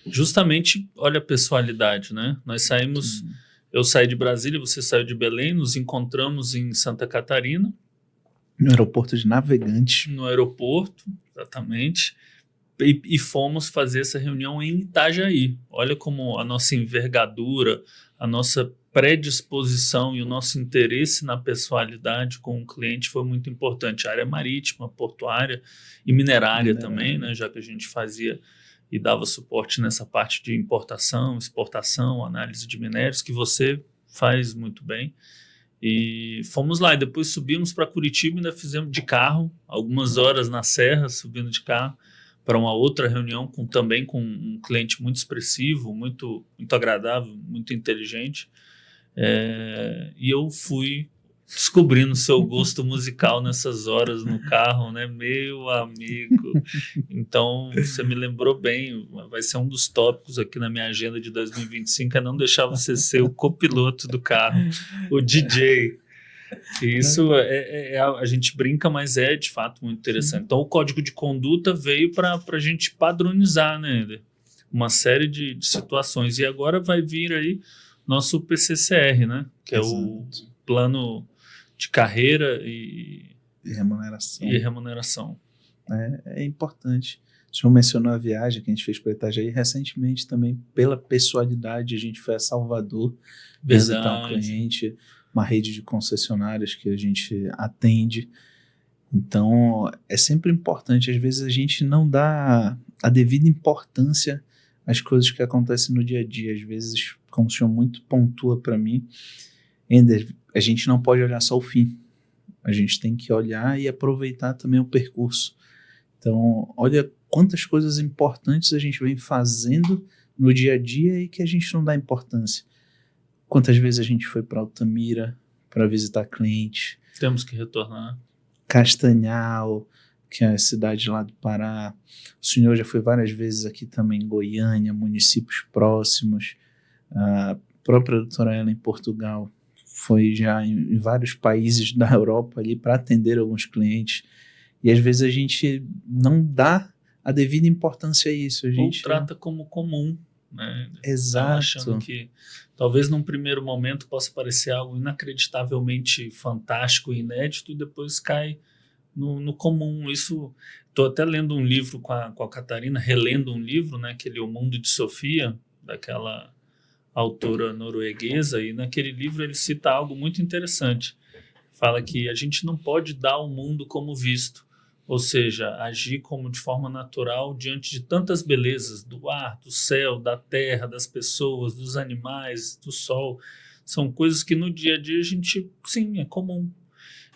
Justamente, olha a pessoalidade, né? Nós saímos, eu saí de Brasília, você saiu de Belém, nos encontramos em Santa Catarina. No aeroporto de Navegantes. No aeroporto, exatamente. E fomos fazer essa reunião em Itajaí. Olha como a nossa envergadura, a nossa predisposição e o nosso interesse na pessoalidade com o cliente foi muito importante. A área marítima, portuária e minerária também, né? Já que a gente fazia e dava suporte nessa parte de importação, exportação, análise de minérios, que você faz muito bem. E fomos lá, e depois subimos para Curitiba, ainda fizemos de carro, algumas horas na serra, subindo de carro, para uma outra reunião também com um cliente muito expressivo, muito, muito agradável, muito inteligente. E eu fui descobrindo seu gosto musical nessas horas no carro, né, meu amigo? Então, você me lembrou bem, vai ser um dos tópicos aqui na minha agenda de 2025, é não deixar você ser o copiloto do carro, o DJ. E isso a gente brinca, mas é de fato muito interessante. Então, o código de conduta veio para a gente padronizar, né, uma série de situações. E agora vai vir aí nosso PCCR, né, que é o plano de carreira e remuneração. É importante. O senhor mencionou a viagem que a gente fez para Itajaí. Recentemente também, pela pessoalidade, a gente foi a Salvador visitar um cliente, uma rede de concessionárias que a gente atende. Então, é sempre importante. Às vezes a gente não dá a devida importância às coisas que acontecem no dia a dia. Às vezes, como o senhor muito pontua para mim, Ender, a gente não pode olhar só o fim. A gente tem que olhar e aproveitar também o percurso. Então, olha quantas coisas importantes a gente vem fazendo no dia a dia e que a gente não dá importância. Quantas vezes a gente foi para Altamira para visitar cliente. Temos que retornar. Castanhal, que é a cidade lá do Pará. O senhor já foi várias vezes aqui também em Goiânia, municípios próximos. A própria doutora Ela em Portugal foi já em vários países da Europa ali para atender alguns clientes. E às vezes a gente não dá a devida importância a isso. A gente ou trata como comum, né? Exato. Achando que talvez num primeiro momento possa parecer algo inacreditavelmente fantástico e inédito e depois cai no comum. Isso, estou até lendo um livro com a Catarina, relendo um livro, né, aquele O Mundo de Sofia, daquela autora norueguesa, e naquele livro ele cita algo muito interessante. Fala que a gente não pode dar o mundo como visto, ou seja, agir como de forma natural diante de tantas belezas do ar, do céu, da terra, das pessoas, dos animais, do sol. São coisas que no dia a dia a gente, sim, é comum.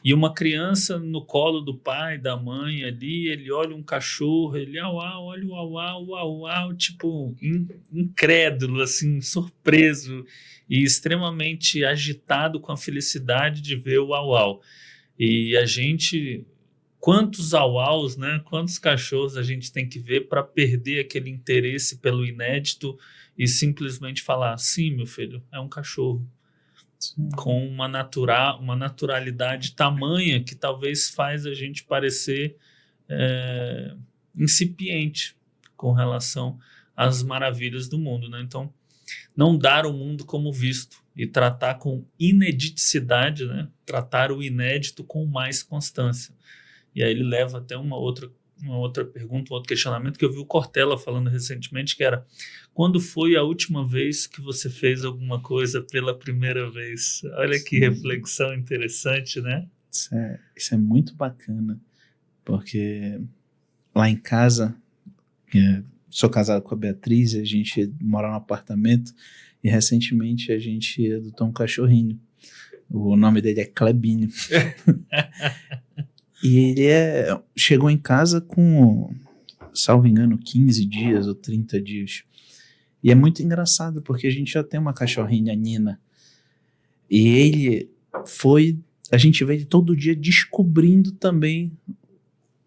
E uma criança no colo do pai, da mãe ali, ele olha um cachorro, ele olha o au, tipo, incrédulo, assim, surpreso e extremamente agitado com a felicidade de ver o au. E a gente, quantos au-aus, né? Quantos cachorros a gente tem que ver para perder aquele interesse pelo inédito e simplesmente falar, sim, meu filho, é um cachorro. Sim. Com uma naturalidade tamanha que talvez faz a gente parecer incipiente com relação às maravilhas do mundo, né? Então, não dar o mundo como visto e tratar com inediticidade, né? Tratar o inédito com mais constância. E aí ele leva até uma outra pergunta, um outro questionamento que eu vi o Cortella falando recentemente, que era: quando foi a última vez que você fez alguma coisa pela primeira vez? Olha que reflexão interessante, né? Isso é muito bacana, porque lá em casa, sou casado com a Beatriz, a gente mora num apartamento e recentemente a gente adotou um cachorrinho. O nome dele é Clebinho. E ele chegou em casa com, salvo engano, 15 dias ou 30 dias. E é muito engraçado, porque a gente já tem uma cachorrinha, Nina, e ele a gente vê ele todo dia descobrindo também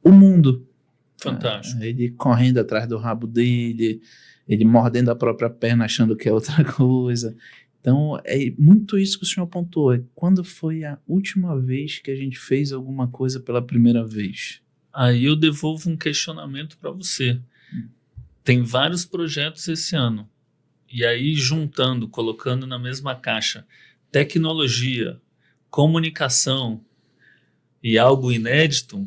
o mundo. Fantástico. Ele correndo atrás do rabo dele, ele mordendo a própria perna achando que é outra coisa. Então, é muito isso que o senhor apontou. Quando foi a última vez que a gente fez alguma coisa pela primeira vez? Aí eu devolvo um questionamento para você. Tem vários projetos esse ano. E aí, juntando, colocando na mesma caixa tecnologia, comunicação e algo inédito,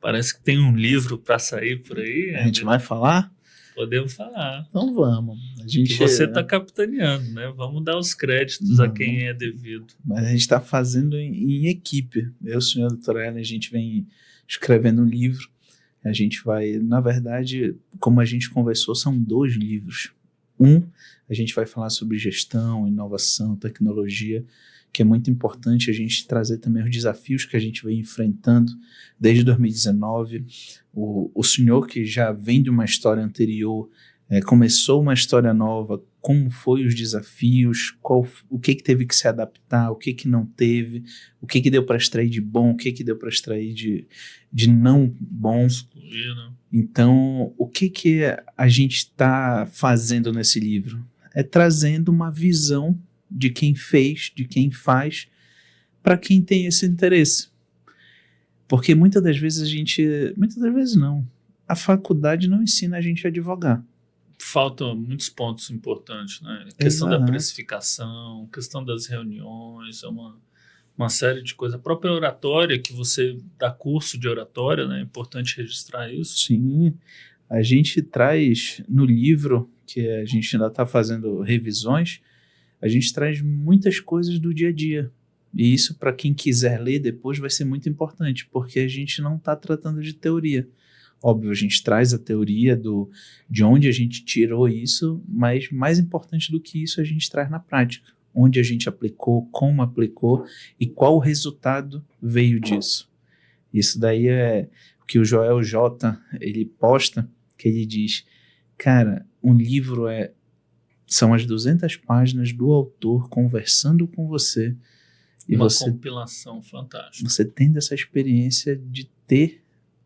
parece que tem um livro para sair por aí. A gente vai falar? Podemos falar. Então vamos. Que você está capitaneando, né? Vamos dar os créditos a quem é devido. Mas a gente está fazendo em equipe. Eu e o senhor, doutora Ellen, a gente vem escrevendo um livro. A gente vai, na verdade, como a gente conversou, são 2 livros. A gente vai falar sobre gestão, inovação, tecnologia, que é muito importante a gente trazer também os desafios que a gente vem enfrentando desde 2019. O senhor, que já vem de uma história anterior, começou uma história nova, como foi os desafios, o que teve que se adaptar, o que não teve, o que deu para extrair de bom, o que deu para extrair de não bom. Então, o que a gente está fazendo nesse livro? É trazendo uma visão de quem fez, de quem faz, para quem tem esse interesse. Porque muitas das vezes a faculdade não ensina a gente a advogar. Faltam muitos pontos importantes, né? Questão da precificação, questão das reuniões, uma série de coisas. A própria oratória, que você dá curso de oratória, né? É importante registrar isso. Sim, a gente traz no livro, que a gente ainda está fazendo revisões, a gente traz muitas coisas do dia a dia. E isso, para quem quiser ler depois, vai ser muito importante, porque a gente não está tratando de teoria. Óbvio, a gente traz a teoria de onde a gente tirou isso, mas mais importante do que isso, a gente traz na prática. Onde a gente aplicou, como aplicou e qual o resultado veio disso. Isso daí é o que o Joel J, ele posta, que ele diz, cara, um livro são as 200 páginas do autor conversando com você. E uma compilação fantástica. Você tendo essa experiência de ter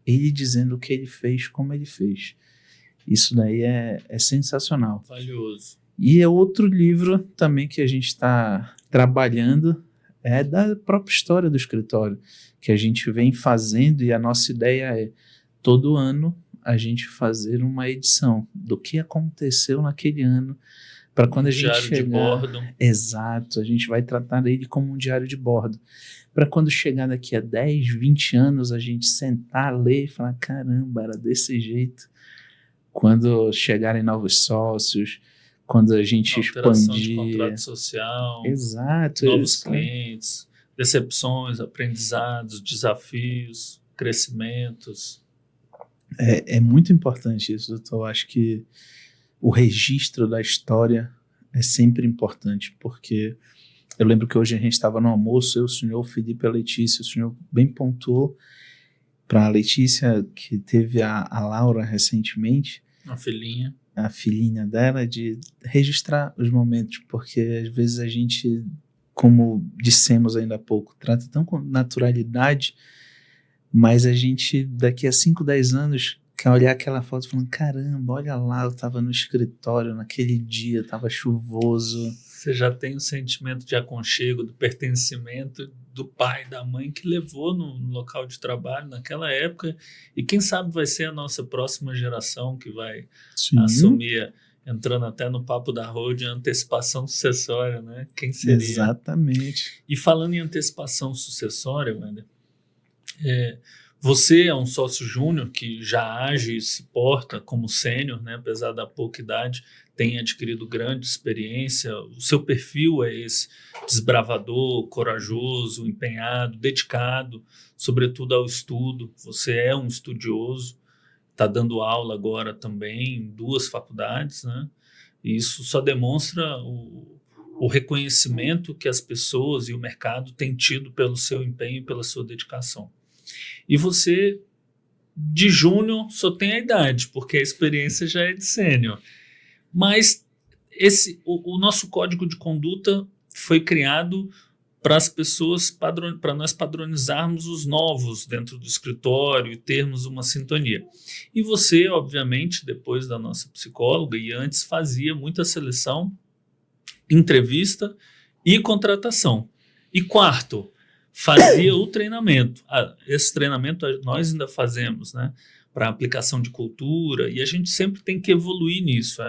ele dizendo o que ele fez, como ele fez. Isso daí é sensacional. Valioso. E é outro livro também que a gente está trabalhando, é da própria história do escritório, que a gente vem fazendo, e a nossa ideia é, todo ano, a gente fazer uma edição do que aconteceu naquele ano, para quando a gente chegar... Diário de bordo. Exato, a gente vai tratar ele como um diário de bordo. Para quando chegar daqui a 10, 20 anos, a gente sentar, ler e falar, caramba, era desse jeito. Quando chegarem novos sócios, quando a gente alteração expandir... de contrato social. Exato. Novos clientes, decepções, aprendizados, desafios, crescimentos. É muito importante isso, doutor. Eu acho que o registro da história é sempre importante, porque eu lembro que hoje a gente estava no almoço, eu, o senhor, o Felipe e a Letícia, o senhor bem pontuou para a Letícia, que teve a Laura recentemente, a filhinha dela, de registrar os momentos, porque às vezes a gente, como dissemos ainda há pouco, trata tão com naturalidade, mas a gente, daqui a 5, 10 anos, quer olhar aquela foto falando, caramba, olha lá, eu estava no escritório naquele dia, estava chuvoso. Você já tem o sentimento de aconchego, do pertencimento do pai, da mãe que levou no local de trabalho naquela época, e quem sabe vai ser a nossa próxima geração que vai assumir, entrando até no papo da road, a antecipação sucessória, né? Quem seria? Exatamente. E falando em antecipação sucessória, Wender, você é um sócio júnior que já age e se porta como sênior, né? Apesar da pouca idade, tem adquirido grande experiência. O seu perfil é esse desbravador, corajoso, empenhado, dedicado, sobretudo ao estudo. Você é um estudioso, está dando aula agora também em 2 faculdades, né? E isso só demonstra o reconhecimento que as pessoas e o mercado têm tido pelo seu empenho e pela sua dedicação. E você, de júnior, só tem a idade, porque a experiência já é de sênior. Mas o nosso código de conduta foi criado para as pessoas, para nós padronizarmos os novos dentro do escritório e termos uma sintonia. E você, obviamente, depois da nossa psicóloga e antes, fazia muita seleção, entrevista e contratação. E quarto, fazia o treinamento. Esse treinamento nós ainda fazemos, né, para aplicação de cultura, e a gente sempre tem que evoluir nisso.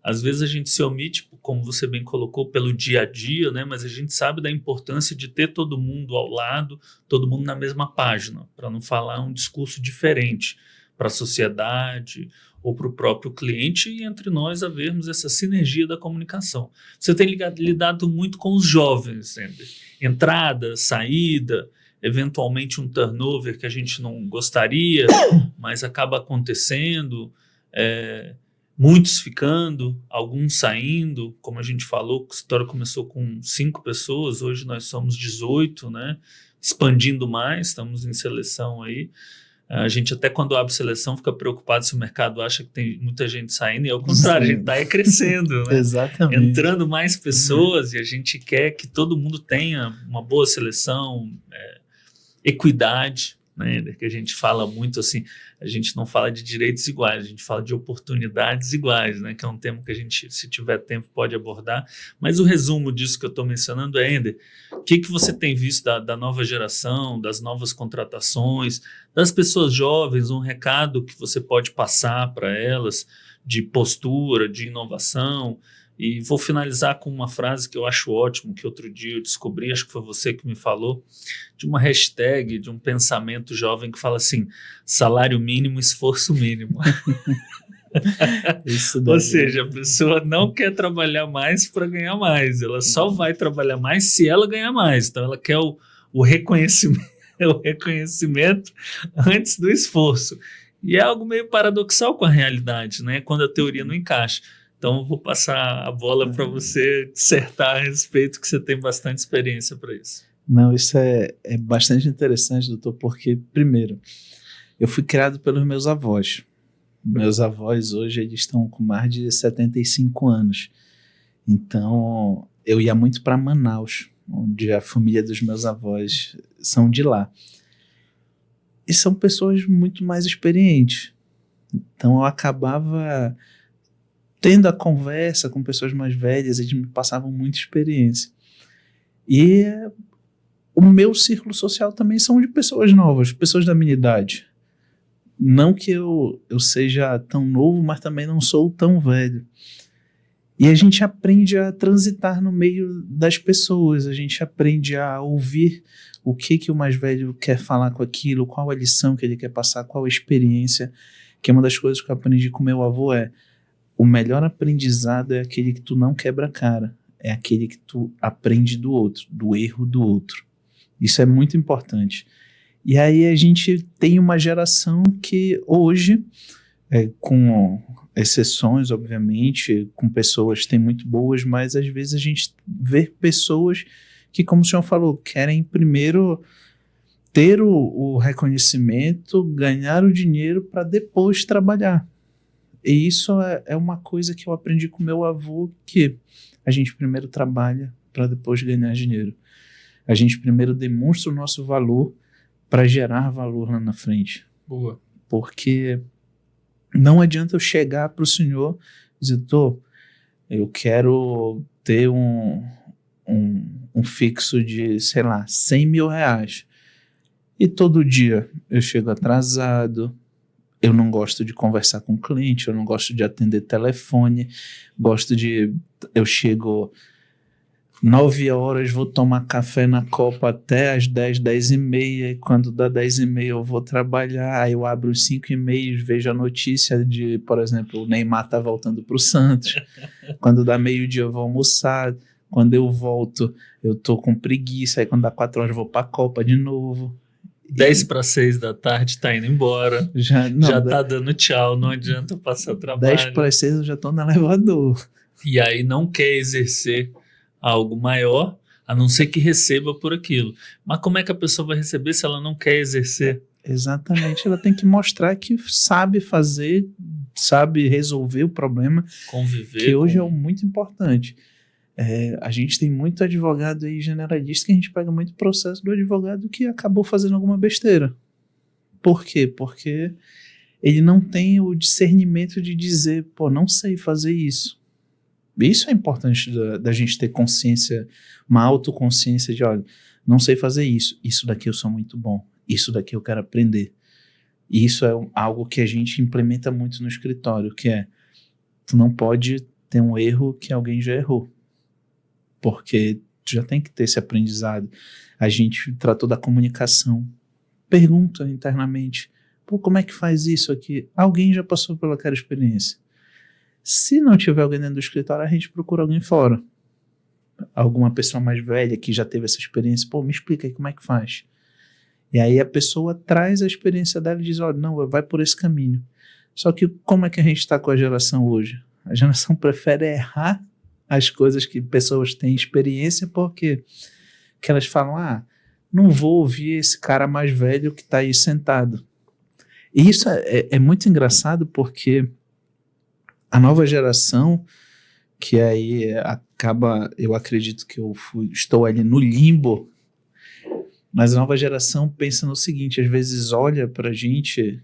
Às vezes a gente se omite, como você bem colocou, pelo dia a dia, né? Mas a gente sabe da importância de ter todo mundo ao lado, todo mundo na mesma página, para não falar um discurso diferente para a sociedade ou para o próprio cliente, e entre nós havermos essa sinergia da comunicação. Você tem lidado muito com os jovens, Ender. Entrada, saída, eventualmente um turnover que a gente não gostaria, mas acaba acontecendo, muitos ficando, alguns saindo, como a gente falou, a história começou com 5 pessoas, hoje nós somos 18, né? Expandindo mais, estamos em seleção aí. A gente até quando abre seleção fica preocupado se o mercado acha que tem muita gente saindo, e ao contrário, Sim. a gente está crescendo, né? Exatamente. Entrando mais pessoas, e a gente quer que todo mundo tenha uma boa seleção, equidade, né? Que a gente fala muito assim, a gente não fala de direitos iguais, a gente fala de oportunidades iguais, né? Que é um tema que a gente, se tiver tempo, pode abordar. Mas o resumo disso que eu estou mencionando é, Ender, o que você tem visto da nova geração, das novas contratações, das pessoas jovens, um recado que você pode passar para elas de postura, de inovação. E vou finalizar com uma frase que eu acho ótimo, que outro dia eu descobri, acho que foi você que me falou, de uma hashtag, de um pensamento jovem que fala assim: salário mínimo, esforço mínimo. Ou seja, a pessoa não quer trabalhar mais para ganhar mais, ela só vai trabalhar mais se ela ganhar mais. Então ela quer o reconhecimento, o reconhecimento antes do esforço. E é algo meio paradoxal com a realidade, né? Quando a teoria não encaixa. Então, eu vou passar a bola para você dissertar a respeito, que você tem bastante experiência para isso. Não, isso é bastante interessante, doutor, porque, primeiro, eu fui criado pelos meus avós. Meus avós hoje eles estão com mais de 75 anos. Então, eu ia muito para Manaus, onde a família dos meus avós são de lá. E são pessoas muito mais experientes. Então, eu acabava tendo a conversa com pessoas mais velhas, eles me passavam muita experiência. E o meu círculo social também são de pessoas novas, pessoas da minha idade. Não que eu seja tão novo, mas também não sou tão velho. E a gente aprende a transitar no meio das pessoas, a gente aprende a ouvir o que o mais velho quer falar com aquilo, qual a lição que ele quer passar, qual a experiência, que é uma das coisas que eu aprendi com meu avô o melhor aprendizado é aquele que tu não quebra a cara, é aquele que tu aprende do outro, do erro do outro. Isso é muito importante. E aí a gente tem uma geração que hoje, com exceções, obviamente, com pessoas que têm muito boas, mas às vezes a gente vê pessoas que, como o senhor falou, querem primeiro ter o reconhecimento, ganhar o dinheiro para depois trabalhar. E isso é uma coisa que eu aprendi com meu avô, que a gente primeiro trabalha para depois ganhar dinheiro. A gente primeiro demonstra o nosso valor para gerar valor lá na frente. Boa. Porque não adianta eu chegar para o senhor e dizer, eu quero ter um fixo de, sei lá, 100 mil reais. E todo dia eu chego atrasado, eu não gosto de conversar com o cliente, eu não gosto de atender telefone, eu chego 9 horas, vou tomar café na Copa até às 10, 10 e meia, e quando dá 10 e meia eu vou trabalhar, aí eu abro os 5 e meia, vejo a notícia de, por exemplo, o Neymar tá voltando pro Santos, quando dá meio-dia eu vou almoçar, quando eu volto eu tô com preguiça, aí quando dá 4 horas eu vou pra Copa de novo. 10 para 6 da tarde tá indo embora, já tá dando tchau, não adianta passar trabalho. 10 para 6 eu já tô no elevador. E aí não quer exercer algo maior, a não ser que receba por aquilo. Mas como é que a pessoa vai receber se ela não quer exercer? Exatamente, ela tem que mostrar que sabe fazer sabe resolver o problema, Conviver que hoje com... é muito importante. A gente tem muito advogado aí generalista que a gente pega muito processo do advogado que acabou fazendo alguma besteira. Por quê? Porque ele não tem o discernimento de dizer, pô, não sei fazer isso. Isso é importante da gente ter consciência, uma autoconsciência de, olha, não sei fazer isso, isso daqui eu sou muito bom, isso daqui eu quero aprender. E isso é algo que a gente implementa muito no escritório, que é, tu não pode ter um erro que alguém já errou, porque tu já tem que ter esse aprendizado. A gente tratou da comunicação, pergunta internamente, pô, como é que faz isso aqui? Alguém já passou pelaquela experiência. Se não tiver alguém dentro do escritório, a gente procura alguém fora. Alguma pessoa mais velha que já teve essa experiência, pô, me explica aí como é que faz. E aí a pessoa traz a experiência dela e diz, olha, não, vai por esse caminho. Só que como é que a gente está com a geração hoje? A geração prefere errar as coisas que pessoas têm experiência porque que elas falam, não vou ouvir esse cara mais velho que está aí sentado. E isso é muito engraçado porque a nova geração, que aí acaba, eu acredito que estou ali no limbo, mas a nova geração pensa no seguinte, às vezes olha pra gente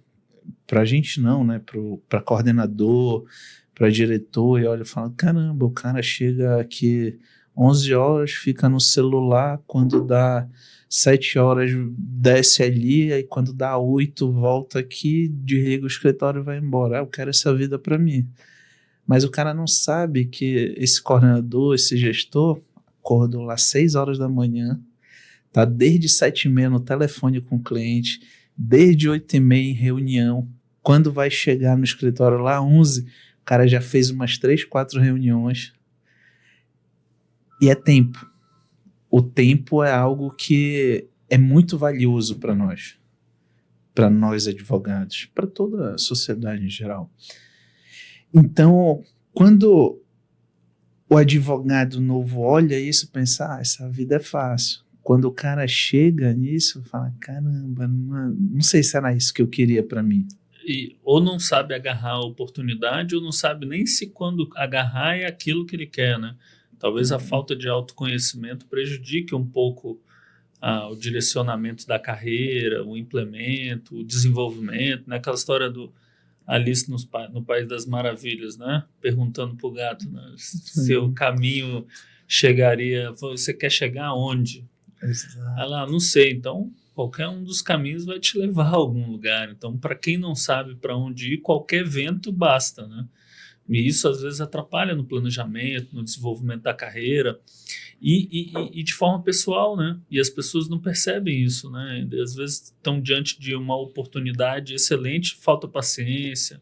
não, né, pra coordenador, pra diretor, e olha e fala, caramba, o cara chega aqui 11 horas, fica no celular, quando dá 7 horas desce ali, aí quando dá 8 volta aqui, desliga o escritório e vai embora. Eu quero essa vida pra mim. Mas o cara não sabe que esse coordenador, esse gestor, acordou lá 6 horas da manhã, tá desde 7h30 no telefone com o cliente, desde 8h30 em reunião. Quando vai chegar no escritório lá 11, o cara já fez umas 3, 4 reuniões. E é tempo. O tempo é algo que é muito valioso para nós advogados, para toda a sociedade em geral. Então, quando o advogado novo olha isso, pensa, essa vida é fácil. Quando o cara chega nisso, fala, caramba, não sei se era isso que eu queria para mim. Ou não sabe agarrar a oportunidade, ou não sabe nem se quando agarrar é aquilo que ele quer, né? Talvez a falta de autoconhecimento prejudique um pouco o direcionamento da carreira, o implemento, o desenvolvimento, né? Aquela história do Alice no País das Maravilhas, né? Perguntando pro gato, né? Seu caminho chegaria... Você quer chegar aonde? Exato. Ela, não sei. Então, qualquer um dos caminhos vai te levar a algum lugar. Então, para quem não sabe para onde ir, qualquer vento basta, né? E isso, às vezes, atrapalha no planejamento, no desenvolvimento da carreira e de forma pessoal, né? E as pessoas não percebem isso, né? Às vezes estão diante de uma oportunidade excelente, falta paciência,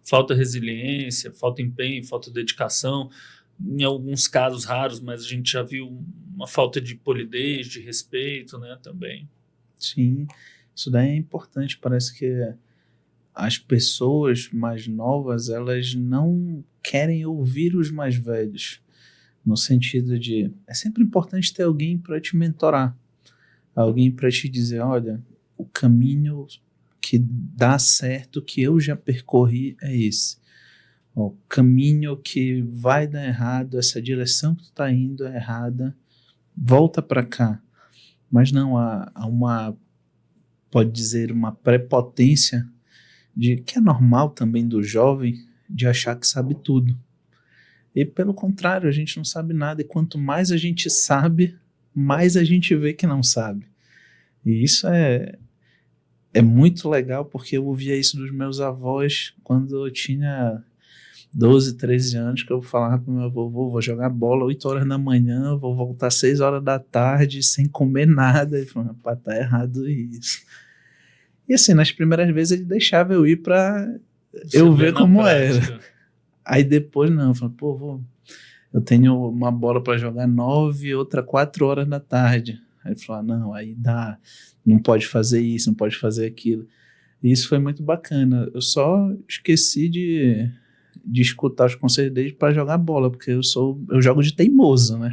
falta resiliência, falta empenho, falta dedicação. Em alguns casos raros, mas a gente já viu uma falta de polidez, de respeito, né? Também. Sim, isso daí é importante. Parece que as pessoas mais novas, elas não querem ouvir os mais velhos, no sentido de, é sempre importante ter alguém para te mentorar, alguém para te dizer, olha, o caminho que dá certo, que eu já percorri é esse. O caminho que vai dar errado, essa direção que tu está indo é errada, volta para cá. Mas não, há uma, pode dizer, uma prepotência que é normal também do jovem, de achar que sabe tudo. E pelo contrário, a gente não sabe nada, e quanto mais a gente sabe, mais a gente vê que não sabe. E isso é muito legal, porque eu ouvia isso dos meus avós quando eu tinha 12, 13 anos, que eu falava pro meu avô, vou jogar bola 8 horas da manhã, vou voltar 6 horas da tarde, sem comer nada. Ele falou, rapaz, tá errado isso. E assim, nas primeiras vezes ele deixava eu ir pra eu ver como era. Aí depois não, eu falei, pô, eu tenho uma bola pra jogar 9, outra 4 horas da tarde. Aí ele falou, não, aí dá, não pode fazer isso, não pode fazer aquilo. E isso foi muito bacana. Eu só esqueci de escutar os conselhos dele para jogar bola, porque eu jogo de teimoso, né?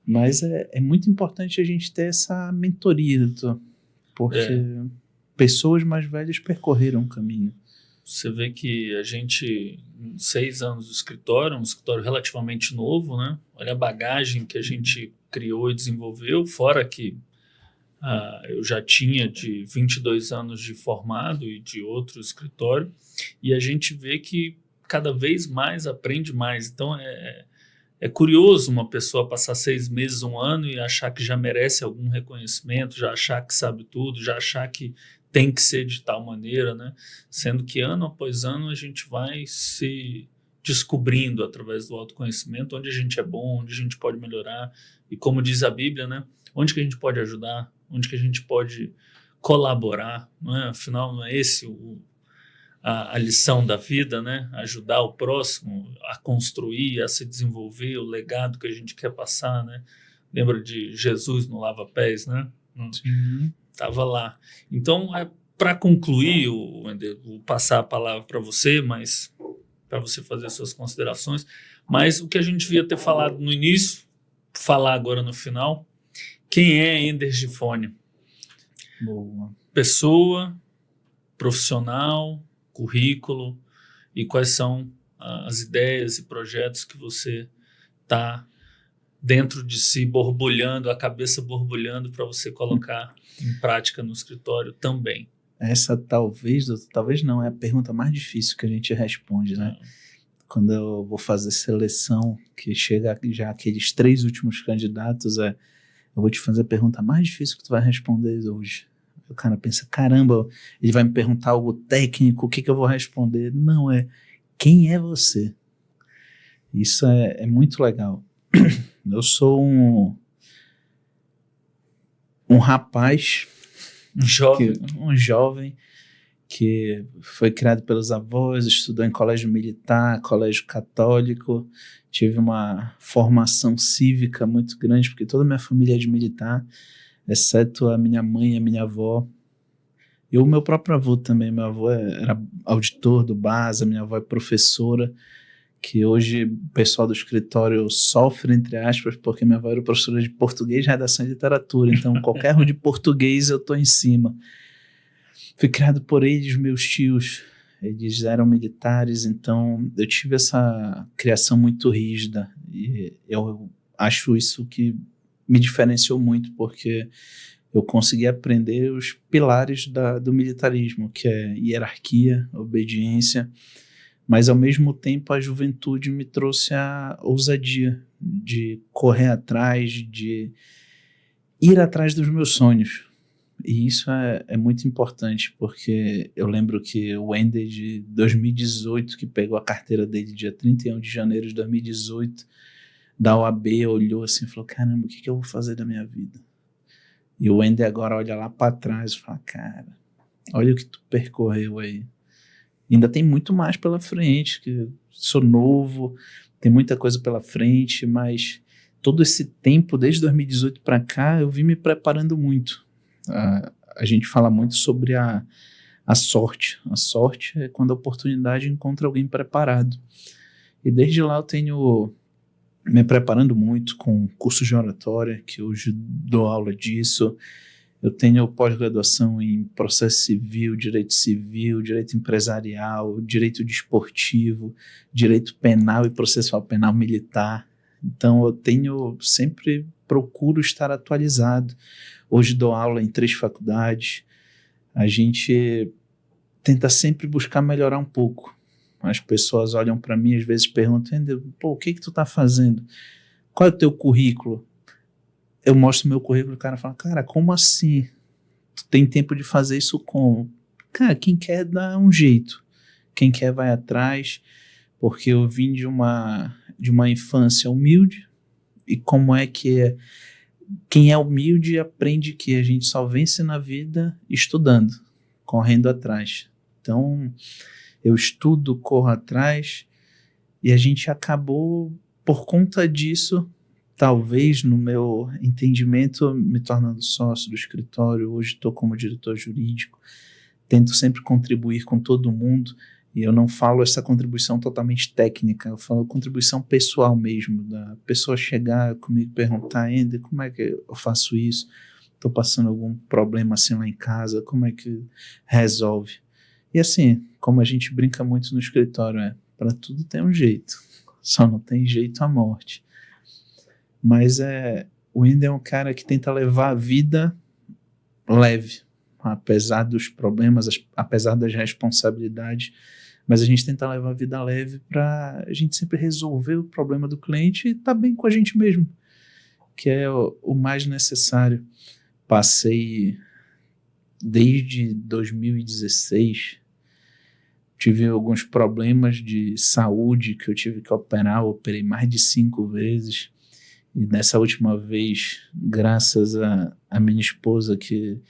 Mas é muito importante a gente ter essa mentoria, porque pessoas mais velhas percorreram o caminho. Você vê que a gente, em 6 anos do escritório, um escritório relativamente novo, né? Olha a bagagem que a gente criou e desenvolveu, fora que eu já tinha de 22 anos de formado e de outro escritório, e a gente vê que cada vez mais aprende mais. Então, é curioso uma pessoa passar 6 meses, um ano e achar que já merece algum reconhecimento, já achar que sabe tudo, já achar que tem que ser de tal maneira, né? Sendo que ano após ano a gente vai se descobrindo através do autoconhecimento onde a gente é bom, onde a gente pode melhorar e, como diz a Bíblia, né? Onde que a gente pode ajudar, onde que a gente pode colaborar, não é? Afinal, não é esse a lição da vida, né? Ajudar o próximo a construir, a se desenvolver, o legado que a gente quer passar, né? Lembra de Jesus no lava-pés, né? Sim. Tava lá. Então, para concluir, Wender, vou passar a palavra para você, mas para você fazer suas considerações. Mas o que a gente devia ter falado no início, falar agora no final. Quem é Ender Gifone? Boa. Pessoa, profissional, currículo e quais são as ideias e projetos que você está dentro de si borbulhando, a cabeça borbulhando para você colocar em prática no escritório também. Essa talvez não, é a pergunta mais difícil que a gente responde, né? Quando eu vou fazer seleção, que chega já aqueles 3 últimos candidatos, eu vou te fazer a pergunta mais difícil que tu vai responder hoje. O cara pensa, caramba, ele vai me perguntar algo técnico, o que eu vou responder? Não, quem é você? Isso é muito legal. Eu sou um rapaz, um jovem que foi criado pelos avós, estudou em colégio militar, colégio católico, tive uma formação cívica muito grande, porque toda a minha família é de militar, exceto a minha mãe e a minha avó. E o meu próprio avô também. Meu avô era auditor do BASA, minha avó é professora, que hoje o pessoal do escritório sofre, entre aspas, porque minha avó era professora de português, redação e literatura. Então, qualquer erro de português eu estou em cima. Fui criado por eles, meus tios. Eles eram militares, então eu tive essa criação muito rígida. E eu acho isso que me diferenciou muito, porque eu consegui aprender os pilares do militarismo, que é hierarquia, obediência, mas ao mesmo tempo a juventude me trouxe a ousadia de correr atrás, de ir atrás dos meus sonhos. E isso é muito importante, porque eu lembro que o Wender de 2018, que pegou a carteira dele dia 31 de janeiro de 2018, da OAB, olhou assim e falou, caramba, o que eu vou fazer da minha vida? E o Wender agora olha lá para trás e fala, cara, olha o que tu percorreu aí. Ainda tem muito mais pela frente, que sou novo, tem muita coisa pela frente, mas todo esse tempo, desde 2018 para cá, eu vim me preparando muito. A gente fala muito sobre a sorte. A sorte é quando a oportunidade encontra alguém preparado. E desde lá eu tenho me preparando muito com cursos de oratória, que hoje dou aula disso. Eu tenho pós-graduação em processo civil, direito empresarial, direito desportivo, direito penal e processual penal militar. Então eu sempre procuro estar atualizado. Hoje dou aula em 3 faculdades. A gente tenta sempre buscar melhorar um pouco. As pessoas olham para mim, às vezes perguntam, o que tu tá fazendo? Qual é o teu currículo? Eu mostro meu currículo e o cara fala, cara, como assim? Tu tem tempo de fazer isso como? Cara, quem quer dá um jeito. Quem quer vai atrás, porque eu vim de uma infância humilde, e como é que é? Quem é humilde aprende que a gente só vence na vida estudando, correndo atrás. Então, eu estudo, corro atrás, e a gente acabou, por conta disso, talvez no meu entendimento, me tornando sócio do escritório. Hoje estou como diretor jurídico, tento sempre contribuir com todo mundo, e eu não falo essa contribuição totalmente técnica, eu falo contribuição pessoal mesmo, da pessoa chegar comigo e perguntar, Ender, como é que eu faço isso? Estou passando algum problema assim lá em casa, como é que resolve? E assim, como a gente brinca muito no escritório, para tudo tem um jeito, só não tem jeito à morte. Mas o Wender é um cara que tenta levar a vida leve, apesar dos problemas, apesar das responsabilidades, mas a gente tenta levar a vida leve para a gente sempre resolver o problema do cliente e estar bem com a gente mesmo, que é o mais necessário. Passei desde 2016, tive alguns problemas de saúde que eu tive que operar, operei mais de 5 vezes, e nessa última vez, graças a minha esposa, que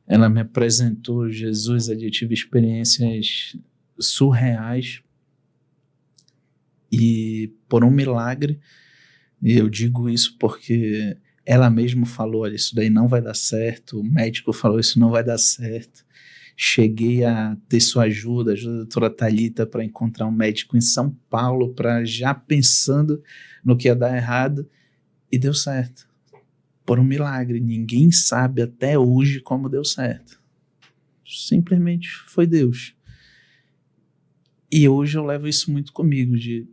ela me apresentou Jesus, eu tive experiências surreais, e por um milagre, e eu digo isso porque ela mesma falou, olha, isso daí não vai dar certo, o médico falou, isso não vai dar certo. Cheguei a ter sua ajuda, a doutora Thalita, para encontrar um médico em São Paulo, para já pensando no que ia dar errado, e deu certo. Por um milagre, ninguém sabe até hoje como deu certo. Simplesmente foi Deus. E hoje eu levo isso muito comigo, de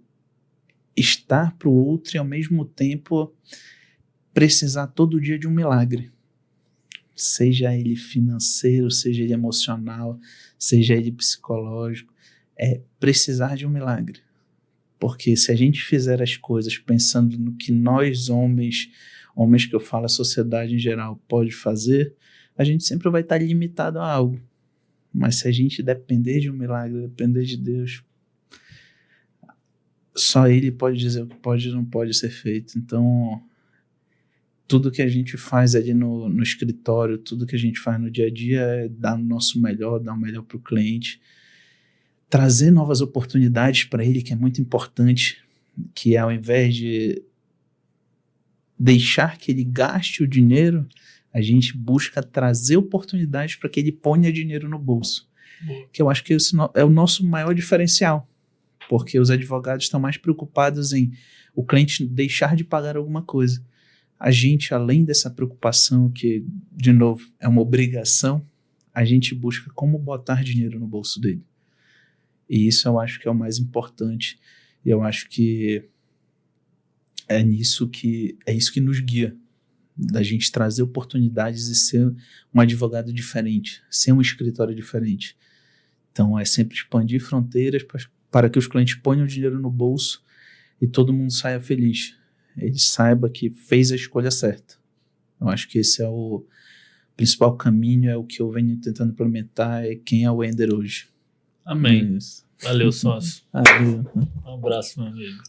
estar para o outro e ao mesmo tempo precisar todo dia de um milagre. Seja ele financeiro, seja ele emocional, seja ele psicológico, precisar de um milagre. Porque se a gente fizer as coisas pensando no que nós homens que eu falo, a sociedade em geral pode fazer, a gente sempre vai estar limitado a algo. Mas se a gente depender de um milagre, depender de Deus, só Ele pode dizer o que pode e não pode ser feito. Então, tudo que a gente faz ali no escritório, tudo que a gente faz no dia a dia é dar o nosso melhor, dar o melhor para o cliente, trazer novas oportunidades para ele, que é muito importante, que ao invés de deixar que ele gaste o dinheiro, a gente busca trazer oportunidades para que ele ponha dinheiro no bolso. Que eu acho que esse é o nosso maior diferencial, porque os advogados estão mais preocupados em o cliente deixar de pagar alguma coisa. A gente, além dessa preocupação, que, de novo, é uma obrigação, a gente busca como botar dinheiro no bolso dele. E isso eu acho que é o mais importante. E eu acho que é isso que nos guia, da gente trazer oportunidades e ser um advogado diferente, ser um escritório diferente. Então é sempre expandir fronteiras para que os clientes ponham dinheiro no bolso e todo mundo saia feliz. Ele saiba que fez a escolha certa. Eu acho que esse é o principal caminho, é o que eu venho tentando implementar, é quem é o Wender hoje. Amém. Valeu, sócio. Valeu. Um abraço, meu amigo.